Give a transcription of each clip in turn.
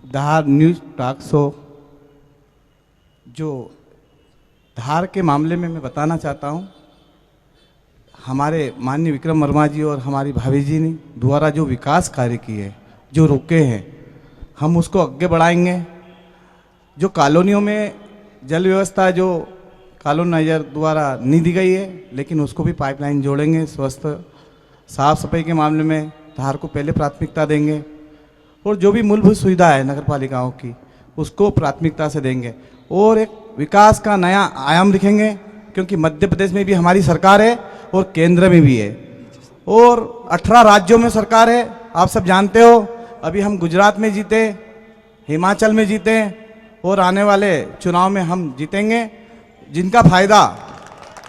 धार news talk show. जो धार के मामले में मैं बताना चाहता हूँ, हमारे माननीय विक्रम वर्मा जी और हमारी भाभी जी ने द्वारा जो विकास कार्य किए, जो रुके हैं, हम उसको आगे बढ़ाएंगे। जो कॉलोनियों में जल व्यवस्था जो कॉलोनाइजर द्वारा नहीं दी गई है, लेकिन उसको भी पाइपलाइन जोड़ेंगे। स्वस्थ साफ सफाई के मामले में धार को पहले प्राथमिकता देंगे और जो भी मूलभूत सुविधा है नगर पालिकाओं की उसको प्राथमिकता से देंगे और एक विकास का नया आयाम लिखेंगे, क्योंकि मध्य प्रदेश में भी हमारी सरकार है और केंद्र में भी है और 18 राज्यों में सरकार है। आप सब जानते हो, अभी हम गुजरात में जीते, हिमाचल में जीते और आने वाले चुनाव में हम जीतेंगे, जिनका फायदा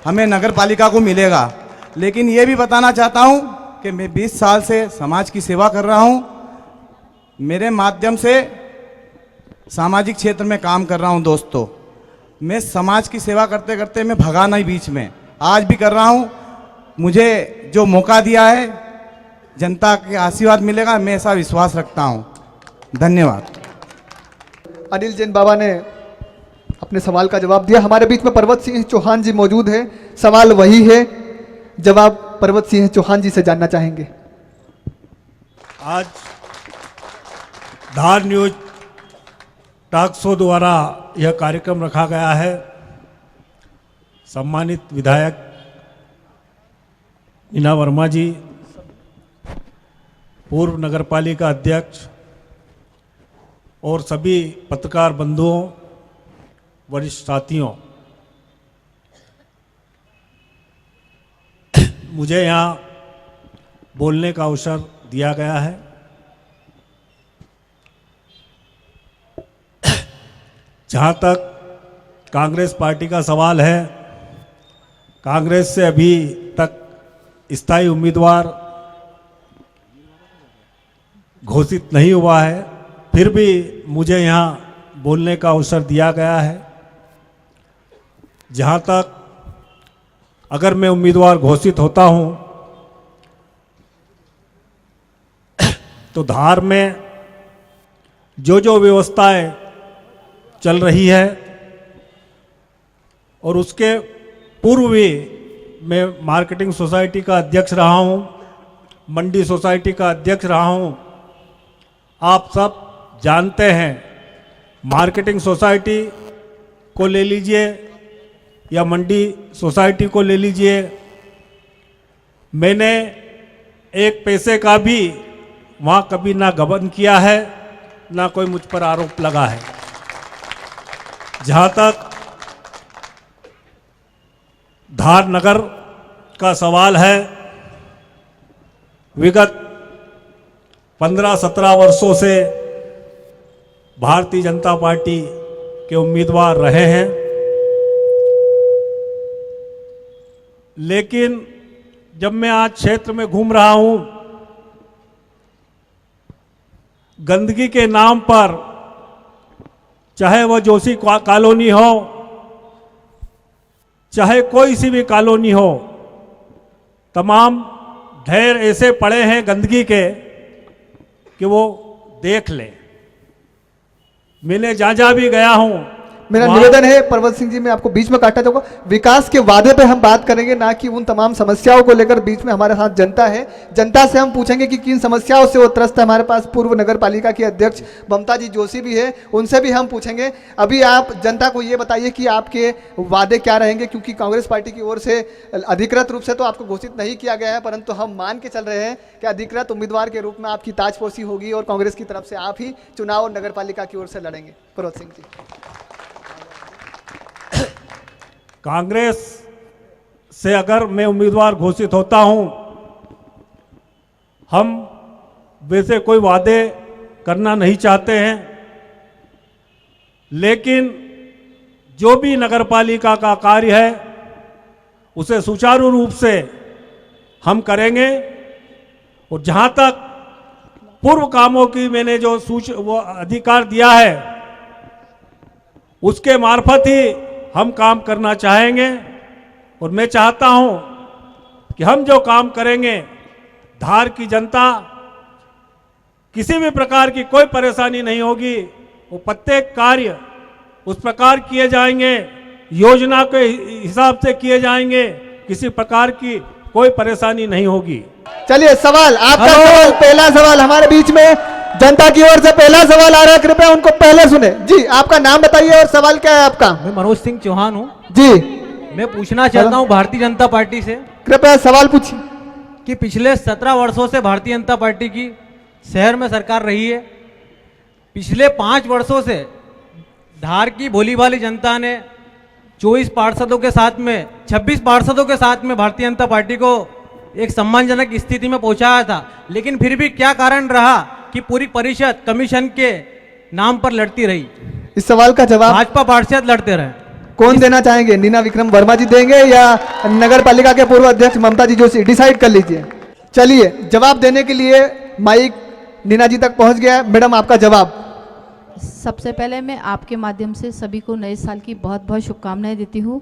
हमें नगर पालिका को मिलेगा। लेकिन ये भी बताना चाहता हूँ कि मैं 20 साल से समाज की सेवा कर रहा हूँ। मेरे माध्यम से सामाजिक क्षेत्र में काम कर रहा हूँ। दोस्तों, मैं समाज की सेवा करते करते मैं भगा नहीं, बीच में आज भी कर रहा हूँ। मुझे जो मौका दिया है, जनता के आशीर्वाद मिलेगा, मैं ऐसा विश्वास रखता हूँ। धन्यवाद। अनिल जैन बाबा ने अपने सवाल का जवाब दिया। हमारे बीच में पर्वत सिंह चौहान जी मौजूद है। सवाल वही है, जवाब पर्वत सिंह चौहान जी से जानना चाहेंगे। आज धार न्यूज टॉक शो द्वारा यह कार्यक्रम रखा गया है। सम्मानित विधायक मीना वर्मा जी, पूर्व नगरपालिका अध्यक्ष और सभी पत्रकार बंधुओं, वरिष्ठ साथियों, मुझे यहाँ बोलने का अवसर दिया गया है। जहाँ तक कांग्रेस पार्टी का सवाल है, कांग्रेस से अभी तक स्थायी उम्मीदवार घोषित नहीं हुआ है, फिर भी मुझे यहाँ बोलने का अवसर दिया गया है। जहाँ तक अगर मैं उम्मीदवार घोषित होता हूँ तो धार में जो जो व्यवस्थाएं चल रही है और उसके पूर्व भी मैं मार्केटिंग सोसाइटी का अध्यक्ष रहा हूँ, मंडी सोसाइटी का अध्यक्ष रहा हूँ। आप सब जानते हैं, मार्केटिंग सोसाइटी को ले लीजिए या मंडी सोसाइटी को ले लीजिए, मैंने एक पैसे का भी वहाँ कभी ना गबन किया है, ना कोई मुझ पर आरोप लगा है। जहाँ तक धार नगर का सवाल है, विगत 15-17 वर्षों से भारतीय जनता पार्टी के उम्मीदवार रहे हैं, लेकिन जब मैं आज क्षेत्र में घूम रहा हूं, गंदगी के नाम पर, चाहे वह जोशी कॉलोनी हो, चाहे कोई सी भी कॉलोनी हो, तमाम ढेर ऐसे पड़े हैं गंदगी के कि वो देख ले। मैंने जहाँ भी गया हूं, मेरा निवेदन है पर्वत सिंह जी, मैं आपको बीच में काटना चाहूंगा। विकास के वादे पे हम बात करेंगे, ना कि उन तमाम समस्याओं को लेकर। बीच में हमारे साथ जनता है, जनता से हम पूछेंगे कि किन समस्याओं से वो त्रस्त है। हमारे पास पूर्व नगर पालिका की अध्यक्ष ममता जी जोशी भी है, उनसे भी हम पूछेंगे। अभी आप जनता को ये बताइए कि आपके वादे क्या रहेंगे, क्योंकि कांग्रेस पार्टी की ओर से अधिकृत रूप से तो आपको घोषित नहीं किया गया है, परंतु हम मान के चल रहे हैं कि अधिकृत उम्मीदवार के रूप में आपकी ताजपोशी होगी और कांग्रेस की तरफ से आप ही चुनाव नगर पालिका की ओर से लड़ेंगे। पर्वत सिंह जी। कांग्रेस से अगर मैं उम्मीदवार घोषित होता हूं, हम वैसे कोई वादे करना नहीं चाहते हैं, लेकिन जो भी नगरपालिका का कार्य है उसे सुचारू रूप से हम करेंगे। और जहां तक पूर्व कामों की मैंने जो वो अधिकार दिया है, उसके मार्फत ही हम काम करना चाहेंगे। और मैं चाहता हूं कि हम जो काम करेंगे, धार की जनता किसी भी प्रकार की कोई परेशानी नहीं होगी। वो प्रत्येक कार्य उस प्रकार किए जाएंगे, योजना के हिसाब से किए जाएंगे, किसी प्रकार की कोई परेशानी नहीं होगी। चलिए सवाल आपका सवाल, पहला सवाल हमारे बीच में जनता की ओर से पहला सवाल आ रहा है, कृपया उनको पहले सुने। जी आपका नाम बताइए और सवाल क्या है आपका? मैं मनोज सिंह चौहान हूँ। जी मैं पूछना चाहता हूँ भारतीय जनता पार्टी से कृपया सवाल पूछिए। कि पिछले 17 वर्षों से भारतीय जनता पार्टी की शहर में सरकार रही है। पिछले 5 वर्षों से धार की भोली भाली जनता ने 24 पार्षदों के साथ में 26 पार्षदों के साथ में भारतीय जनता पार्टी को एक सम्मानजनक स्थिति में पहुंचाया था, लेकिन फिर भी क्या कारण रहा कि पूरी परिषद कमीशन के नाम पर लड़ती रही? इस सवाल का जवाब भाजपा पार्षद लड़ते रहे। कौन देना चाहेंगे? नीना विक्रम वर्मा जी देंगे या नगर पालिका के पूर्व अध्यक्ष ममता जी जोशी? डिसाइड कर लीजिए। चलिए जवाब देने के लिए माइक नीना जी तक पहुंच गया है। मैडम आपका जवाब। सबसे पहले मैं आपके माध्यम से सभी को नए साल की बहुत बहुत शुभकामनाएं देती हूं,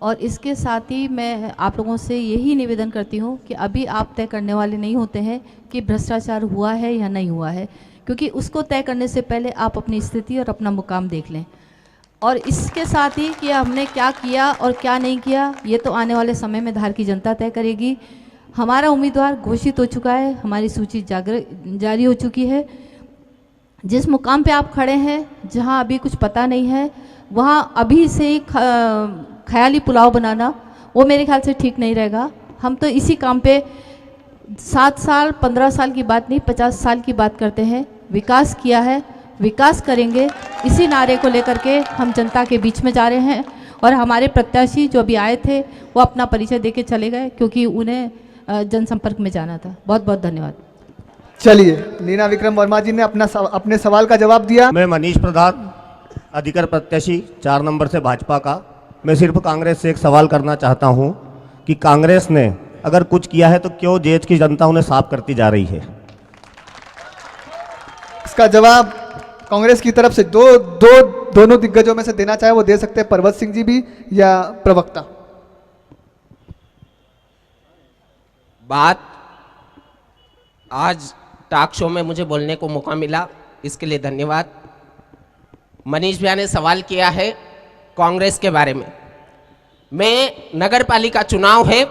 और इसके साथ ही मैं आप लोगों से यही निवेदन करती हूं कि अभी आप तय करने वाले नहीं होते हैं कि भ्रष्टाचार हुआ है या नहीं हुआ है, क्योंकि उसको तय करने से पहले आप अपनी स्थिति और अपना मुकाम देख लें। और इसके साथ ही कि हमने क्या किया और क्या नहीं किया, ये तो आने वाले समय में धार की जनता तय करेगी। हमारा उम्मीदवार घोषित हो चुका है, हमारी सूची जारी हो चुकी है। जिस मुकाम पे आप खड़े हैं, जहां अभी कुछ पता नहीं है, वहां अभी से ही ख्याली पुलाव बनाना वो मेरे ख्याल से ठीक नहीं रहेगा। हम तो इसी काम पे 7 साल 15 साल की बात नहीं 50 साल की बात करते हैं। विकास किया है, विकास करेंगे, इसी नारे को लेकर के हम जनता के बीच में जा रहे हैं। और हमारे प्रत्याशी जो अभी आए थे वो अपना परिचय देके चले गए, क्योंकि उन्हें जनसंपर्क में जाना था। बहुत बहुत धन्यवाद। चलिए नीना विक्रम वर्मा जी ने अपने सवाल का जवाब दिया। मैं मनीष प्रधान, अधिकार प्रत्याशी 4 नंबर से भाजपा का। मैं सिर्फ कांग्रेस से एक सवाल करना चाहता हूं कि कांग्रेस ने अगर कुछ किया है तो क्यों देश की जनता उन्हें साफ करती जा रही है? इसका जवाब कांग्रेस की तरफ से दोनों दिग्गजों में से देना चाहे वो दे सकते हैं, पर्वत सिंह जी भी या प्रवक्ता। बात आज टॉक शो में मुझे बोलने को मौका मिला, इसके लिए धन्यवाद। मनीष भैया ने सवाल किया है कांग्रेस के बारे में। मैं नगर पालिका चुनाव है,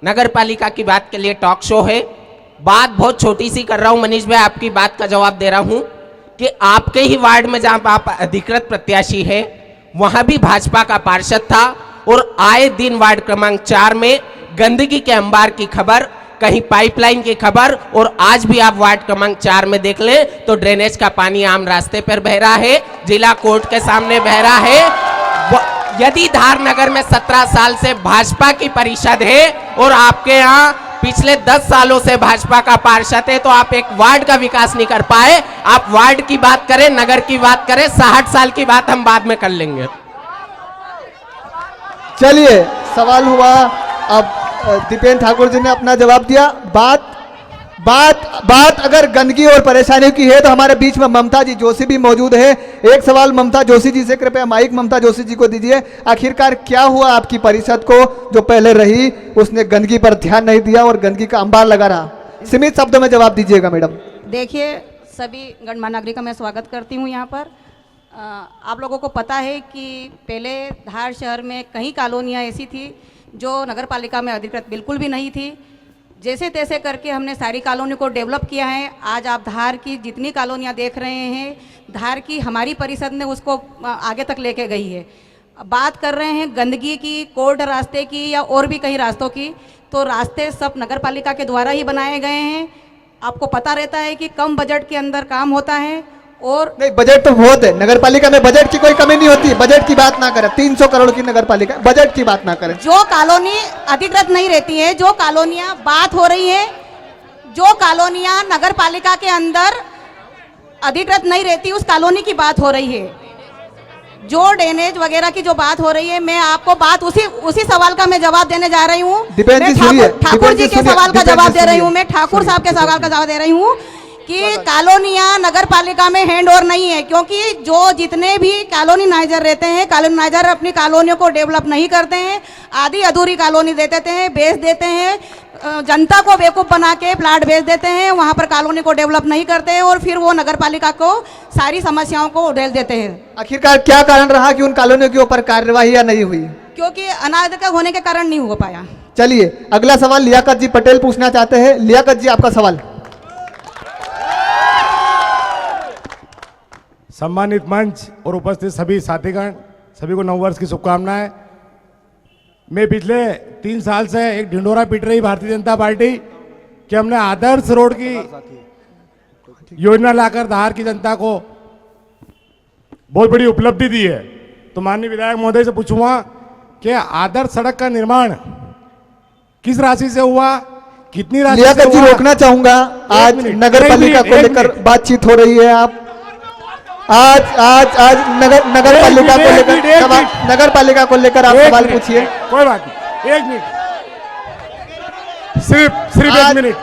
नगर पालिका की बात के लिए टॉक शो है, बात बहुत छोटी सी कर रहा हूं। मनीष भाई आपकी बात का जवाब दे रहा हूं कि आपके ही वार्ड में जहां आप अधिकृत प्रत्याशी है वहां भी भाजपा का पार्षद था, और आए दिन वार्ड क्रमांक 4 में गंदगी के अंबार की खबर, कहीं पाइपलाइन की खबर, और आज भी आप वार्ड क्रमांक 4 में देख लें तो ड्रेनेज का पानी आम रास्ते पर बह रहा है, जिला कोर्ट के सामने बह रहा है। यदि धार नगर में 17 साल से भाजपा की परिषद है और आपके यहाँ पिछले 10 सालों से भाजपा का पार्षद है, तो आप एक वार्ड का विकास नहीं कर पाए। आप वार्ड की बात करें, नगर की बात करें, 60 साल की बात हम बाद में कर लेंगे। चलिए सवाल हुआ। अब दीपेंद्र ठाकुर जी ने अपना जवाब दिया। बात अगर गंदगी और परेशानी की है तो हमारे बीच में ममता जी जोशी भी मौजूद है। एक सवाल ममता जोशी जी से, कृपया माइक ममता जोशी जी को दीजिए। आखिरकार क्या हुआ आपकी परिषद को, जो पहले रही उसने गंदगी पर ध्यान नहीं दिया और गंदगी का अंबार लगा रहा? सीमित शब्दों में जवाब दीजिएगा मैडम। देखिए, सभी गणमान्य नागरिक का मैं स्वागत करती हूँ यहाँ पर। आप लोगों को पता है कि पहले धार शहर में कई कॉलोनियाँ ऐसी थी जो नगर पालिका में अधिकृत बिल्कुल भी नहीं थी। जैसे तैसे करके हमने सारी कॉलोनी को डेवलप किया है। आज आप धार की जितनी कॉलोनियाँ देख रहे हैं, धार की हमारी परिषद ने उसको आगे तक लेके गई है। बात कर रहे हैं गंदगी की, कोर्ट रास्ते की या और भी कई रास्तों की, तो रास्ते सब नगर पालिका के द्वारा ही बनाए गए हैं। आपको पता रहता है कि कम बजट के अंदर काम होता है। और नहीं, बजट तो बहुत है नगर पालिका में, बजट की कोई कमी नहीं होती। बजट की बात ना करें, 300 करोड़ की नगर पालिका, बजट की बात ना करें। जो कॉलोनी अधिकृत नहीं रहती है, जो कॉलोनियां बात हो रही है, जो कॉलोनियां नगर पालिका के अंदर अधिकृत नहीं रहती, उस कॉलोनी की बात हो रही है। जो ड्रेनेज वगैरह की जो बात हो रही है, मैं आपको बात उसी सवाल का मैं जवाब देने जा रही हूँ। ठाकुर जी के सवाल का जवाब दे रही हूँ, मैं ठाकुर साहब के सवाल का जवाब दे रही हूँ कि कॉलोनियां नगर पालिका में हैंड ओवर नहीं है, क्योंकि जो जितने भी कॉलोनी नाइजर रहते हैं, कॉलोनी नाइजर अपनी कॉलोनियों को डेवलप नहीं करते हैं, आधी अधूरी कॉलोनी दे देते हैं, बेच देते हैं। जनता को बेवकूफ़ बना के प्लाट बेच देते हैं, वहाँ पर कॉलोनी को डेवलप नहीं करते हैं और फिर वो नगर पालिका को सारी समस्याओं को उड़ेल देते हैं। आखिरकार क्या कारण रहा कि उन कॉलोनियों के ऊपर कार्यवाही या नहीं हुई? क्योंकि अनाधिकृत होने के कारण नहीं हो पाया। चलिए अगला सवाल लियाकत जी पटेल पूछना चाहते हैं। लियाकत जी आपका सवाल। सम्मानित मंच और उपस्थित सभी साथीगण, सभी को नववर्ष की शुभकामनाएं। मैं पिछले 3 साल से एक ढिंडोरा पीट रही भारतीय जनता पार्टी कि हमने आदर्श रोड की योजना लाकर धार की जनता को बहुत बड़ी उपलब्धि दी है। तो माननीय विधायक महोदय से पूछूंगा कि आदर्श सड़क का निर्माण किस राशि से हुआ, कितनी राशि से लियाकत जी हुआ? रोकना चाहूंगा, आज नगर पालिका को लेकर बातचीत हो रही है। आप आज नगर पालिका को लेकर नगर पालिका को लेकर आप सवाल पूछिए। कोई बात नहीं, 1 मिनट, सिर्फ 1 मिनट।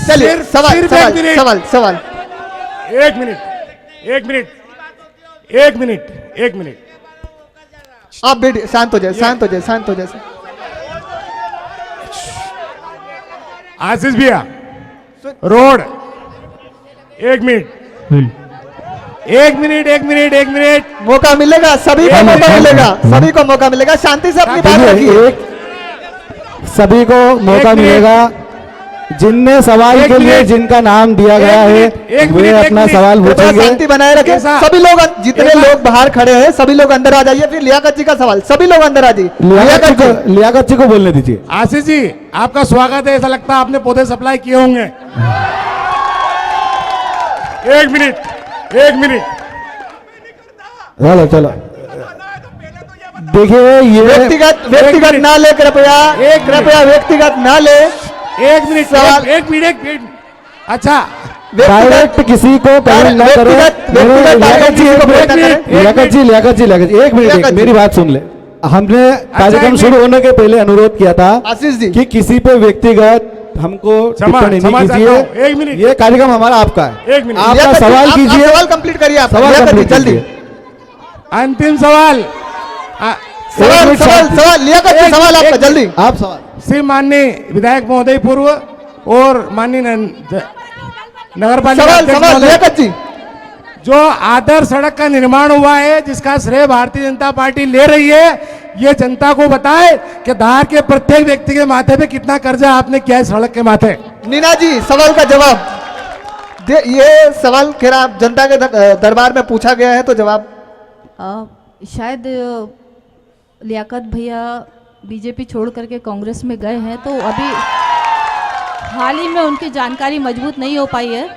चलिए सवाल सिर्फ सवाल 1 मिनट। सवाल 1 मिनट। आप बैठिए, शांत हो जाए। आशीष भैया, रोड 1 मिनट। मौका मिलेगा, सभी को मौका मिलेगा। शांति से अपनी बात रखिए। सभी को मौका मिलेगा। जिनने सवाल के लिए जिनका नाम दिया गया है वे अपना सवाल पूछेंगे। शांति बनाए रखें। सभी लोग, जितने लोग बाहर खड़े हैं सभी लोग अंदर आ जाइए। फिर लियाकत जी का सवाल, सभी लोग अंदर आ जाइए। लियाकत जी को बोलने दीजिए। आशीष जी आपका स्वागत है। ऐसा लगता है आपने पौधे सप्लाई किए होंगे। 1 मिनट। चलो देखिए, ये व्यक्तिगत ना ले, कृपया व्यक्तिगत ना ले। 1 मिनट सवाल। 1 मिनट। अच्छा, डायरेक्ट किसी को कमेंट ना करो। लियाकत जी 1 मिनट मेरी बात सुन ले। हमने कार्यक्रम शुरू होने के पहले अनुरोध किया था आशीष जी कि किसी पे व्यक्तिगत हमको टिप्पणी नहीं कीजिए। 1 मिनट। ये कार्यक्रम हमारा आपका है। 1 मिनट। आपका सवाल कीजिए। सवाल कंप्लीट करिए। आप सवाल कंप्लीट जल्दी। अंतिम सवाल। सवाल लियाकत जी, सवाल आपका जल्दी। आप सवाल। श्री माननीय विधायक महोदय पूर्व और माननीय नगर पालिका सवाल लियाकत जी। जो आदर्श सड़क का निर्माण हुआ है जिसका श्रेय भारतीय जनता पार्टी ले रही है, ये जनता को बताए कि धार के प्रत्येक व्यक्ति के माथे पे कितना कर्जा आपने किया है सड़क के माथे। नीना जी सवाल का जवाब दे। ये सवाल खैर आप जनता के दरबार में पूछा गया है तो जवाब। शायद लियाकत भैया बीजेपी छोड़ करके कांग्रेस में गए हैं, तो अभी हाल ही में उनकी जानकारी मजबूत नहीं हो पाई है।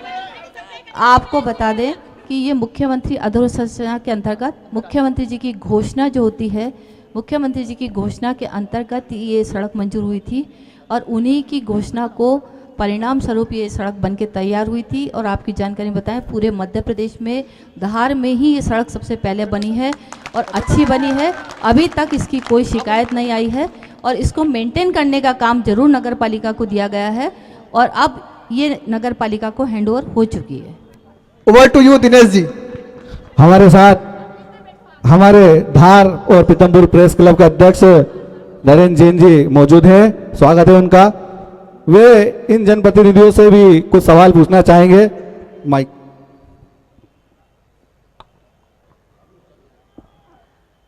आपको बता दें कि ये मुख्यमंत्री अधोसंरचना के अंतर्गत मुख्यमंत्री जी की घोषणा जो होती है, मुख्यमंत्री जी की घोषणा के अंतर्गत ये सड़क मंजूर हुई थी और उन्हीं की घोषणा को परिणाम स्वरूप ये सड़क बनके तैयार हुई थी। और आपकी जानकारी बताएं, पूरे मध्य प्रदेश में धार में ही ये सड़क सबसे पहले बनी है और अच्छी बनी है। अभी तक इसकी कोई शिकायत नहीं आई है और इसको मेंटेन करने का काम जरूर नगर पालिका को दिया गया है और अब ये नगर पालिका को हैंडओवर हो चुकी है। Over to you Dinesh ji. हमारे साथ हमारे धार और पीतमपुर प्रेस क्लब के अध्यक्ष नरेंद्र जैन जी मौजूद हैं, स्वागत है उनका। वे इन जनप्रतिनिधियों से भी कुछ सवाल पूछना चाहेंगे। माइक।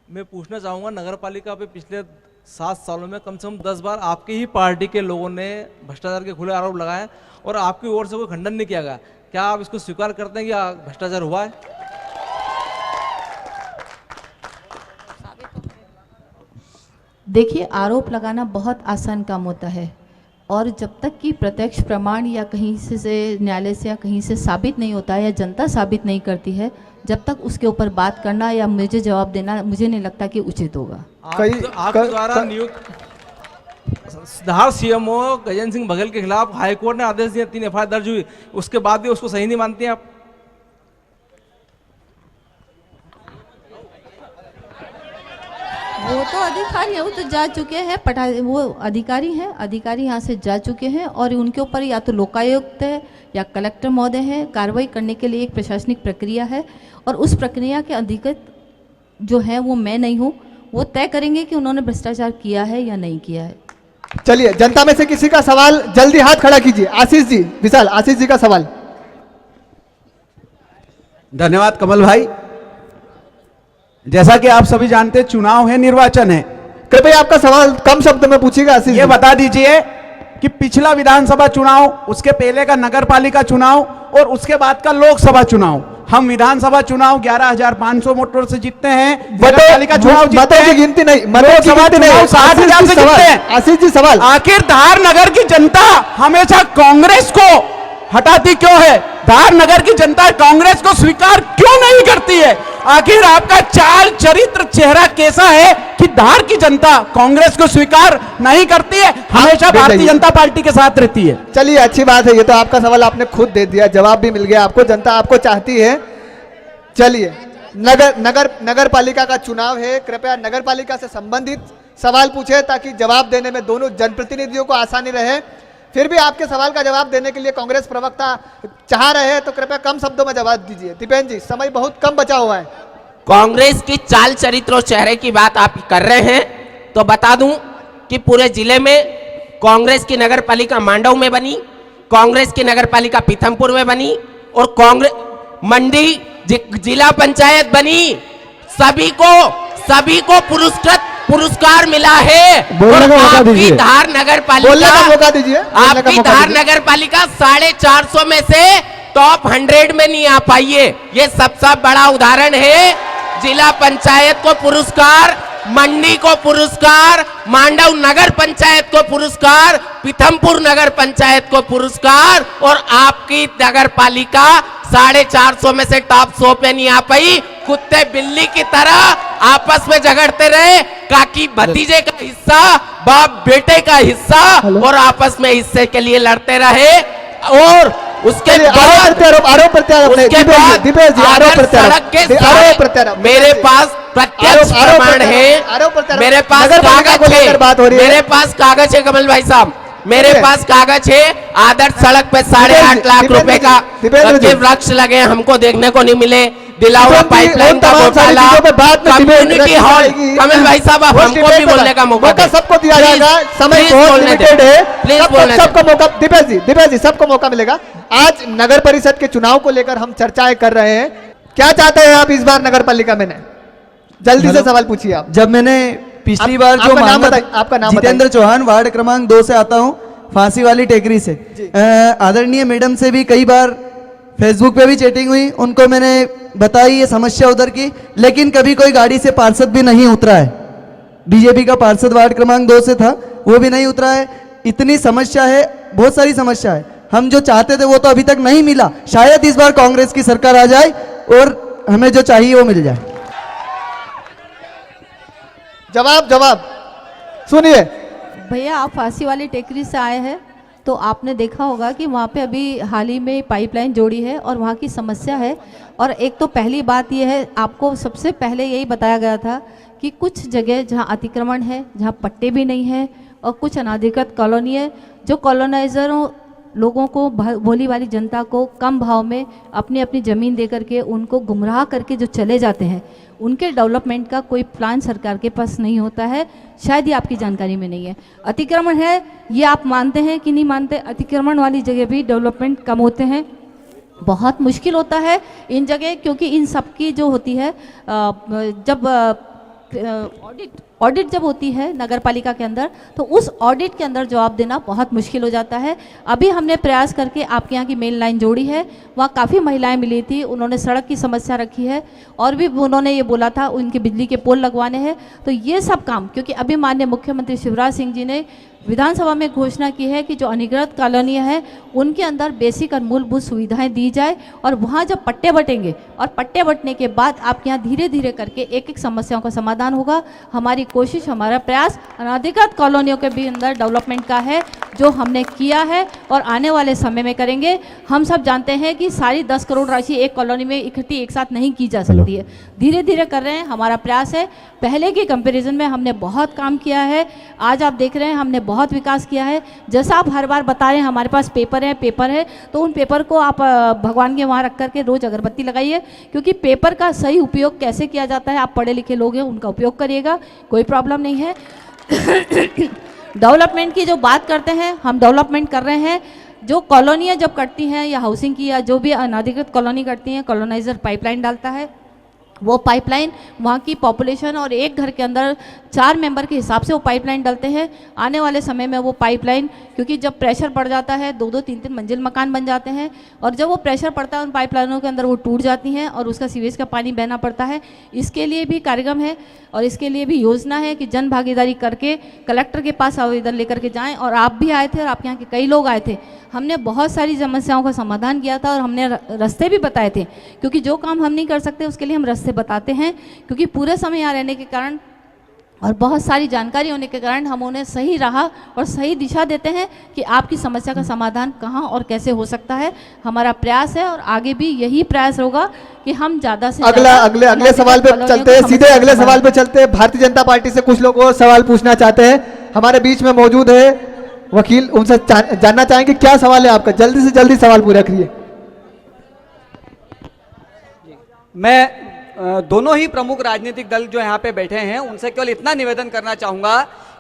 मैं पूछना चाहूँगा, नगर पालिका पे पिछले 7 सालों में कम से कम 10 बार आपकी ही पार्टी के लोगों ने भ्रष्टाचार के खुले आरोप लगाए और आपकी ओर से कोई खंडन नहीं किया गया। क्या आप इसको स्वीकार करते हैं कि भ्रष्टाचार हुआ है? देखिए, आरोप लगाना बहुत आसान काम होता है और जब तक कि प्रत्यक्ष प्रमाण या कहीं से न्यायालय से या कहीं से साबित नहीं होता है या जनता साबित नहीं करती है, जब तक उसके ऊपर बात करना या मुझे जवाब देना मुझे नहीं लगता कि उचित होगा। आपके द्वारा नियुक्त धार सीएमओ गजेंद्र सिंह बघेल के खिलाफ हाईकोर्ट ने आदेश दिया, 3 एफआईआर दर्ज हुई, उसके बाद भी उसको सही नहीं मानती हैं आप? वो तो अधिकारी है, वो तो जा चुके हैं, वो अधिकारी हैं, अधिकारी यहाँ से जा चुके हैं और उनके ऊपर या तो लोकायुक्त है या कलेक्टर महोदय हैं। कार्रवाई करने के लिए एक प्रशासनिक प्रक्रिया है और उस प्रक्रिया के अधिकृत जो है वो मैं नहीं हूँ, वो तय करेंगे कि उन्होंने भ्रष्टाचार किया है या नहीं किया है। चलिए, जनता में से किसी का सवाल जल्दी हाथ खड़ा कीजिए। आशीष जी, विशाल, आशीष जी का सवाल। धन्यवाद कमल भाई। जैसा कि आप सभी जानते हैं, चुनाव है, निर्वाचन है। कृपया आपका सवाल कम शब्द में पूछिएगा। आशीष ये जी, बता दीजिए कि पिछला विधानसभा चुनाव, उसके पहले का नगर पालिका चुनाव और उसके बाद का लोकसभा चुनाव, हम विधानसभा चुनाव 11,500 वोटों से जीतते हैं, नगर पालिका चुनाव जीतते मतों की हैं, गिनती नहीं, मतों की लोकसभा गिनती नहीं। चुनाव 60,000 से जीतते हैं। आशीष जी सवाल। आखिर धार नगर की जनता हमेशा कांग्रेस को हटाती क्यों है? धार नगर की जनता कांग्रेस को स्वीकार क्यों नहीं करती है? आखिर आपका चाल चरित्र चेहरा कैसा है कि धार की जनता कांग्रेस को स्वीकार नहीं करती है, हमेशा भारतीय जनता पार्टी के साथ रहती है? चलिए, अच्छी बात है। ये तो आपका सवाल आपने खुद दे दिया, जवाब भी मिल गया आपको, जनता आपको चाहती है। चलिए, नगर पालिका का चुनाव है, कृपया नगर पालिका से संबंधित सवाल पूछे ताकि जवाब देने में दोनों जनप्रतिनिधियों को आसानी रहे। फिर भी आपके सवाल का जवाब देने के लिए कांग्रेस प्रवक्ता चाह रहे हैं, तो कृपया कम शब्दों में जवाब दीजिए। दीपेंद्र जी, समय बहुत कम बचा हुआ है। कांग्रेस की चाल चरित्र और चेहरे की बात आप कर रहे हैं, तो बता दूं कि पूरे जिले में कांग्रेस की नगर पालिका मांडव में बनी, कांग्रेस की नगर पालिका पीथमपुर में बनी और कांग्रेस मंडी जिला पंचायत बनी। सभी को पुरस्कार मिला है। बोलने का मौका दीजिए। आपकी धार नगर पालिका, बोलने का मौका दीजिए। आपकी धार नगर पालिका 450 में से टॉप 100 में नहीं आ पाई है। ये सबसे बड़ा उदाहरण है। जिला पंचायत को पुरस्कार, मंडी को पुरस्कार, मांडव नगर पंचायत को पुरस्कार, पीथमपुर नगर पंचायत को पुरस्कार, और आपकी नगर पालिका 450 में से टॉप 100 पे नहीं आ पाई। कुत्ते बिल्ली की तरह आपस में झगड़ते रहे, काकी भतीजे का हिस्सा, बाप बेटे का हिस्सा, और आपस में हिस्से के लिए लड़ते रहे। और उसके बाद मेरे पास प्रत्यक्ष प्रमाण है, मेरे पास कागज है, मेरे पास कागज है कमल भाई साहब, मेरे पास कागज है। आदर्श सड़क पे 8.5 लाख रुपए का वृक्ष लगे, हमको देखने को नहीं मिले। दिलावा पाइपलाइन का घोटाला, कम्युनिटी हॉल। कमल भाई साहब, आप हमको भी बोलने का मौका सबको दिया जाएगा। समय बहुत लिमिटेड है, सबको मौका। दीपेश जी सबको मौका मिलेगा। आज नगर परिषद के चुनाव को लेकर हम चर्चाएं कर रहे हैं। क्या चाहते हैं आप इस बार नगर पालिका में? जल्दी से सवाल पूछिए आप। जब मैंने पिछली बार जो आपका नाम जितेंद्र चौहान, वार्ड क्रमांक 2 से आता हूँ, फांसी वाली टेकरी से। आदरणीय मैडम से भी कई बार फेसबुक पे भी चैटिंग हुई, उनको मैंने बताई ये समस्या उधर की, लेकिन कभी कोई गाड़ी से पार्षद भी नहीं उतरा है। बीजेपी का पार्षद वार्ड क्रमांक 2 से था, वो भी नहीं उतरा है। इतनी समस्या है, बहुत सारी समस्या है। हम जो चाहते थे वो तो अभी तक नहीं मिला। शायद इस बार कांग्रेस की सरकार आ जाए और हमें जो चाहिए वो मिल जाए। जवाब सुनिए भैया, आप फांसी वाली टेकरी से आए हैं, तो आपने देखा होगा कि वहाँ पे अभी हाल ही में पाइपलाइन जोड़ी है और वहाँ की समस्या है। और एक तो पहली बात यह है, आपको सबसे पहले यही बताया गया था कि कुछ जगह जहाँ अतिक्रमण है, जहाँ पट्टे भी नहीं है, और कुछ अनाधिकृत कॉलोनी है, जो कॉलोनाइजरों लोगों को, भोली वाली जनता को कम भाव में अपनी अपनी ज़मीन दे करके उनको गुमराह करके जो चले जाते हैं, उनके डेवलपमेंट का कोई प्लान सरकार के पास नहीं होता है। शायद ये आपकी जानकारी में नहीं है। अतिक्रमण है, ये आप मानते हैं कि नहीं मानते? अतिक्रमण वाली जगह भी डेवलपमेंट कम होते हैं, बहुत मुश्किल होता है इन जगह, क्योंकि इन सब की जो होती है जब ऑडिट जब होती है नगर पालिका के अंदर, तो उस ऑडिट के अंदर जवाब देना बहुत मुश्किल हो जाता है। अभी हमने प्रयास करके आपके यहाँ की मेन लाइन जोड़ी है, वहाँ काफ़ी महिलाएं मिली थी, उन्होंने सड़क की समस्या रखी है, और भी उन्होंने ये बोला था उनके बिजली के पोल लगवाने हैं। तो ये सब काम, क्योंकि अभी माननीय मुख्यमंत्री शिवराज सिंह जी ने विधानसभा में घोषणा की है कि जो अनधिकृत कॉलोनियाँ हैं उनके अंदर बेसिक और मूलभूत सुविधाएं दी जाए, और वहाँ जब पट्टे बटेंगे और पट्टे बटने के बाद आपके यहाँ धीरे धीरे करके एक एक समस्याओं का समाधान होगा। हमारी कोशिश, हमारा प्रयास अनधिकृत कॉलोनियों के भी अंदर डेवलपमेंट का है, जो हमने किया है और आने वाले समय में करेंगे। हम सब जानते हैं कि सारी 10 करोड़ राशि एक कॉलोनी में इकट्ठी एक साथ नहीं की जा सकती है, धीरे धीरे कर रहे हैं। हमारा प्रयास है, पहले के कंपैरिजन में हमने बहुत काम किया है। आज आप देख रहे हैं हमने बहुत विकास किया है। जैसा आप हर बार बता रहे हैं हमारे पास पेपर है, तो उन पेपर को आप भगवान के वहाँ रख करके रोज अगरबत्ती लगाइए, क्योंकि पेपर का सही उपयोग कैसे किया जाता है, आप पढ़े लिखे लोग हैं, उनका उपयोग करिएगा, कोई प्रॉब्लम नहीं है। डेवलपमेंट की जो बात करते हैं, हम डेवलपमेंट कर रहे हैं। जो कॉलोनियाँ जब कटती हैं या हाउसिंग की या जो भी अनाधिकृत कॉलोनी कटती हैं, कॉलोनाइजर पाइपलाइन डालता है। वो पाइपलाइन वहाँ की पॉपुलेशन और एक घर के अंदर 4 मेंबर के हिसाब से वो पाइपलाइन डालते हैं। आने वाले समय में वो पाइपलाइन, क्योंकि जब प्रेशर पड़ जाता है 2-2, 3-3 मंजिल मकान बन जाते हैं, और जब वो प्रेशर पड़ता है उन पाइपलाइनों के अंदर वो टूट जाती हैं और उसका सीवेज का पानी बहना पड़ता है। इसके लिए भी कार्यक्रम है और इसके लिए भी योजना है कि जन भागीदारी करके कलेक्टर के पास आवेदन लेकर के जाएँ। और आप भी आए थे और आपके यहाँ के कई लोग आए थे। हमने बहुत सारी समस्याओं का समाधान किया था और हमने रास्ते भी बताए थे, क्योंकि जो काम हम नहीं कर सकते उसके लिए हम रास्ते बताते हैं। क्योंकि पूरे समय यहाँ रहने के कारण और बहुत सारी जानकारी होने के कारण हम उन्हें सही राह और सही दिशा देते हैं कि आपकी समस्या का समाधान कहाँ और कैसे हो सकता है। हमारा प्रयास है और आगे भी यही प्रयास होगा कि हम ज़्यादा से अगले सवाल पे चलते हैं, सीधे अगले सवाल पे चलते हैं। भारतीय जनता पार्टी से कुछ लोग और सवाल पूछना चाहते हैं, हमारे बीच में मौजूद है वकील, उनसे जानना चाहेंगे क्या सवाल है आपका। जल्दी से जल्दी सवाल पूरा करिए। मैं दोनों ही प्रमुख राजनीतिक दल जो यहाँ पे बैठे हैं उनसे केवल इतना निवेदन करना चाहूँगा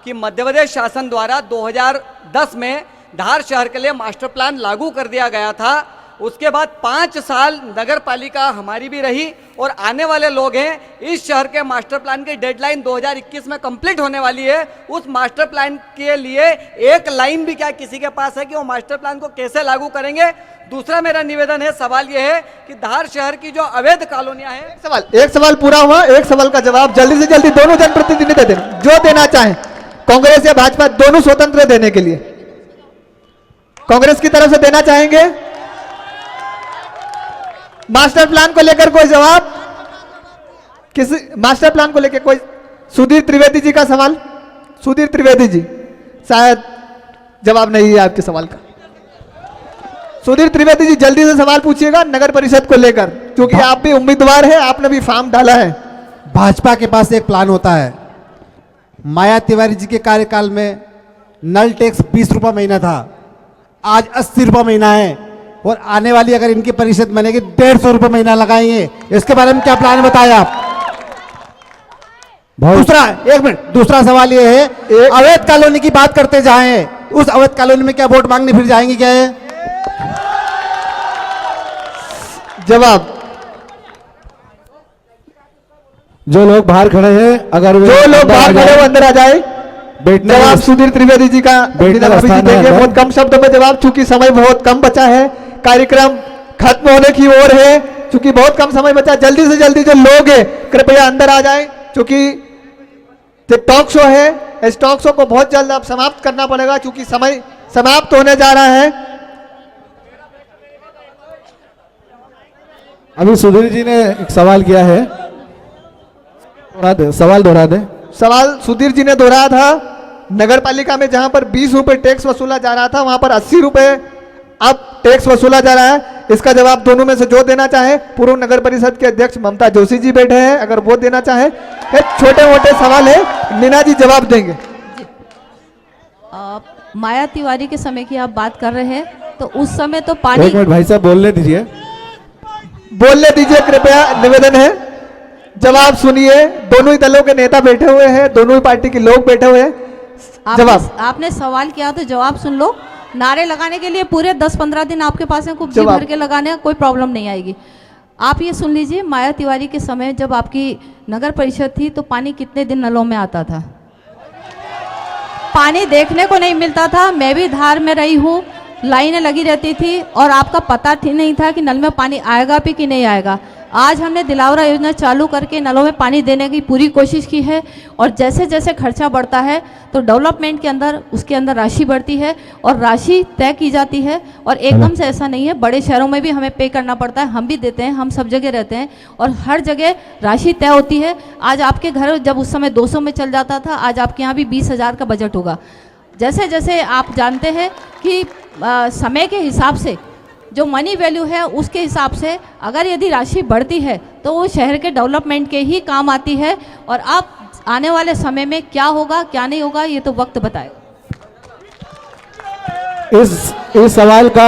कि मध्य प्रदेश शासन द्वारा 2010 में धार शहर के लिए मास्टर प्लान लागू कर दिया गया था। उसके बाद 5 साल नगर पालिका हमारी भी रही और आने वाले लोग हैं। इस शहर के मास्टर प्लान की डेडलाइन 2021 में कंप्लीट होने वाली है। उस मास्टर प्लान के लिए एक लाइन भी क्या किसी के पास है कि वो मास्टर प्लान को कैसे लागू करेंगे? दूसरा मेरा निवेदन है, सवाल ये है कि धार शहर की जो अवैध कॉलोनियां हैं। एक सवाल पूरा हुआ, एक सवाल का जवाब जल्दी से जल्दी दोनों जनप्रतिनिधि दे दें, जो देना चाहें। कांग्रेस या भाजपा दोनों स्वतंत्र है देने के लिए। कांग्रेस की तरफ से देना चाहेंगे मास्टर प्लान को लेकर कोई जवाब? किसी मास्टर प्लान को लेकर कोई? सुधीर त्रिवेदी जी का सवाल। सुधीर त्रिवेदी जी, शायद जवाब नहीं है आपके सवाल का। सुधीर त्रिवेदी जी जल्दी से सवाल पूछिएगा नगर परिषद को लेकर, क्योंकि आप भी उम्मीदवार हैं, आपने भी फॉर्म डाला है। भाजपा के पास एक प्लान होता है। माया तिवारी जी के कार्यकाल में नल टैक्स 20 रुपये महीना था, आज 80 रुपये महीना है, और आने वाली अगर इनकी परिषद बनेगी 150 रुपये महीना लगाएंगे। इसके बारे में क्या प्लान बताए आप? दूसरा, एक मिनट, दूसरा सवाल ये है, अवैध कॉलोनी की बात करते जाएं, उस अवैध कॉलोनी में क्या वोट मांगने फिर जाएंगे क्या है? जवाब। जो लोग बाहर खड़े हैं, अगर जो लोग बाहर खड़े हैं अंदर आ जाए। जवाब सुधीर त्रिवेदी जी का देंगे बहुत कम शब्दों में जवाब, चूंकि समय बहुत कम बचा है, कार्यक्रम खत्म होने की ओर है, चूंकि बहुत कम समय बचा। जल्दी से जल्दी जो लोग हैं कृपया अंदर आ जाएं, क्योंकि जो टॉक शो है इस टॉक शो को बहुत जल्द अब समाप्त करना पड़ेगा, क्योंकि समय समाप्त होने जा रहा है। अभी सुधीर जी ने एक सवाल किया है, सवाल दोहरा दे। सवाल सुधीर जी ने दोहराया था, नगर पालिका में जहां पर 20 रुपए टैक्स वसूला जा रहा था वहां पर 80 रुपए अब टैक्स वसूला जा रहा है। इसका जवाब दोनों में से जो देना चाहे। पूर्व नगर परिषद के अध्यक्ष ममता जोशी जी बैठे हैं, अगर वो देना चाहे। छोटे मोटे सवाल है, मीना जी जवाब देंगे। माया तिवारी के समय की आप बात कर रहे हैं, तो उस समय तो पानी। एक मिनट भाई साहब बोलने दीजिए, बोलने दीजिए कृपया, निवेदन है। जवाब सुनिए, दोनों ही दलों के नेता बैठे हुए हैं, दोनों ही पार्टी के लोग बैठे हुए हैं। जवाब। आपने सवाल किया तो जवाब सुन लो। नारे लगाने के लिए पूरे 10-15 दिन आपके पास हैं, खूब जी भर के लगाने, कोई प्रॉब्लम नहीं आएगी। आप ये सुन लीजिए, माया तिवारी के समय जब आपकी नगर परिषद थी तो पानी कितने दिन नलों में आता था? पानी देखने को नहीं मिलता था। मैं भी धार में रही हूँ, लाइनें लगी रहती थी और आपका पता नहीं था कि नल में पानी आएगा भी कि नहीं आएगा। आज हमने दिलावरा योजना चालू करके नलों में पानी देने की पूरी कोशिश की है, और जैसे जैसे खर्चा बढ़ता है तो डेवलपमेंट के अंदर उसके अंदर राशि बढ़ती है और राशि तय की जाती है। और एकदम से ऐसा नहीं है, बड़े शहरों में भी हमें पे करना पड़ता है, हम भी देते हैं, हम सब जगह रहते हैं और हर जगह राशि तय होती है। आज आपके घर जब उस समय 200 में चल जाता था, आज आपके यहाँ भी 20,000 का बजट होगा। जैसे जैसे आप जानते हैं कि समय के हिसाब से जो मनी वैल्यू है उसके हिसाब से अगर यदि राशि बढ़ती है तो वो शहर के डेवलपमेंट के ही काम आती है। और अब आने वाले समय में क्या होगा क्या नहीं होगा ये तो वक्त बताएगा। इस सवाल का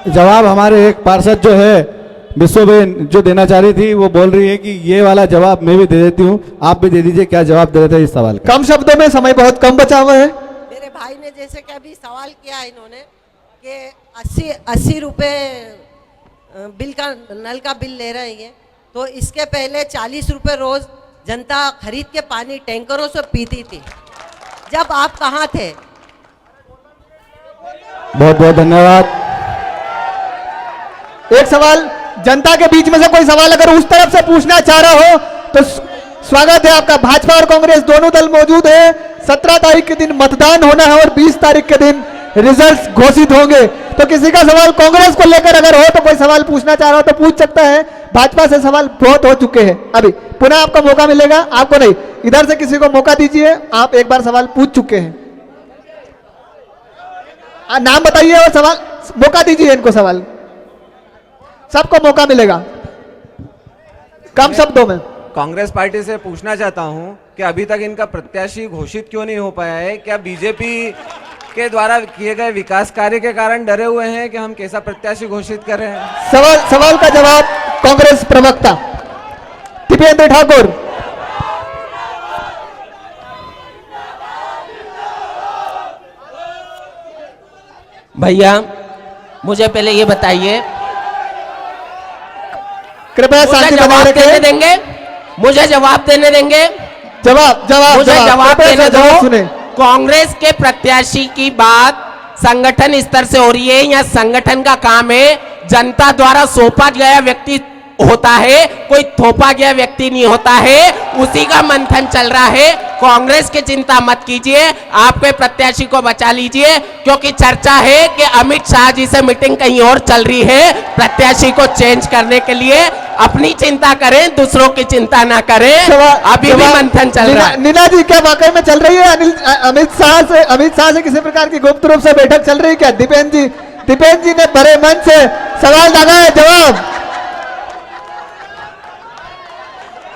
जवाब हमारे एक पार्षद जो है विश्वबेन जो देना चाह रही थी, वो बोल रही है कि ये वाला जवाब मैं भी दे देती हूँ, आप भी दे दीजिए, क्या जवाब दे रहे थे इस सवाल का? कम शब्दों में, समय बहुत कम बचा हुआ है। भाई ने जैसे कि अभी सवाल किया इन्होंने कि 80 रुपये बिल का नल का बिल ले रहे हैं, तो इसके पहले 40 रुपये रोज जनता खरीद के पानी टैंकरों से पीती थी। जब आप कहाँ थे? बहुत बहुत धन्यवाद। एक सवाल जनता के बीच में से कोई सवाल अगर उस तरफ से पूछना चाह रहा हो तो स्वागत है आपका। भाजपा और कांग्रेस दोनों दल मौजूद है। 17 तारीख के दिन मतदान होना है और 20 तारीख के दिन रिजल्ट्स घोषित होंगे। तो किसी का सवाल कांग्रेस को लेकर अगर हो तो कोई सवाल पूछना चाह रहा हो तो पूछ सकता है। भाजपा से सवाल बहुत हो चुके हैं, अभी पुनः आपका मौका मिलेगा। आपको नहीं, इधर से किसी को मौका दीजिए। आप एक बार सवाल पूछ चुके हैं, नाम बताइए और सवाल मौका दीजिए। इनको सवाल सबको मौका मिलेगा, कम शब्दों में। कांग्रेस पार्टी से पूछना चाहता हूं कि अभी तक इनका प्रत्याशी घोषित क्यों नहीं हो पाया है? क्या बीजेपी के द्वारा किए गए विकास कार्य के कारण डरे हुए हैं कि हम कैसा प्रत्याशी घोषित कर रहे हैं? सवाल का जवाब कांग्रेस प्रवक्ता दीपेंद्र ठाकुर। भैया मुझे पहले ये बताइए, कृपया शांति बनाए रखें। देंगे मुझे जवाब देने देंगे? मुझे जवाब देने दो। कांग्रेस के प्रत्याशी की बात संगठन स्तर से हो रही है या संगठन का काम है? जनता द्वारा सौंपा गया व्यक्ति होता है, कोई थोपा गया व्यक्ति नहीं होता है। उसी का मंथन चल रहा है। कांग्रेस की चिंता मत कीजिए, आपके प्रत्याशी को बचा लीजिए, क्योंकि चर्चा है कि अमित शाह जी से मीटिंग कहीं और चल रही है प्रत्याशी को चेंज करने के लिए। अपनी चिंता करें, दूसरों की चिंता ना करें। अभी भी मंथन चल रहा है। नीना जी क्या वाकई में चल रही है? अमित शाह से किसी प्रकार की गुप्त रूप से बैठक चल रही है क्या? दीपेंद्र जी ने बड़े मन से सवाल लगाया, जवाब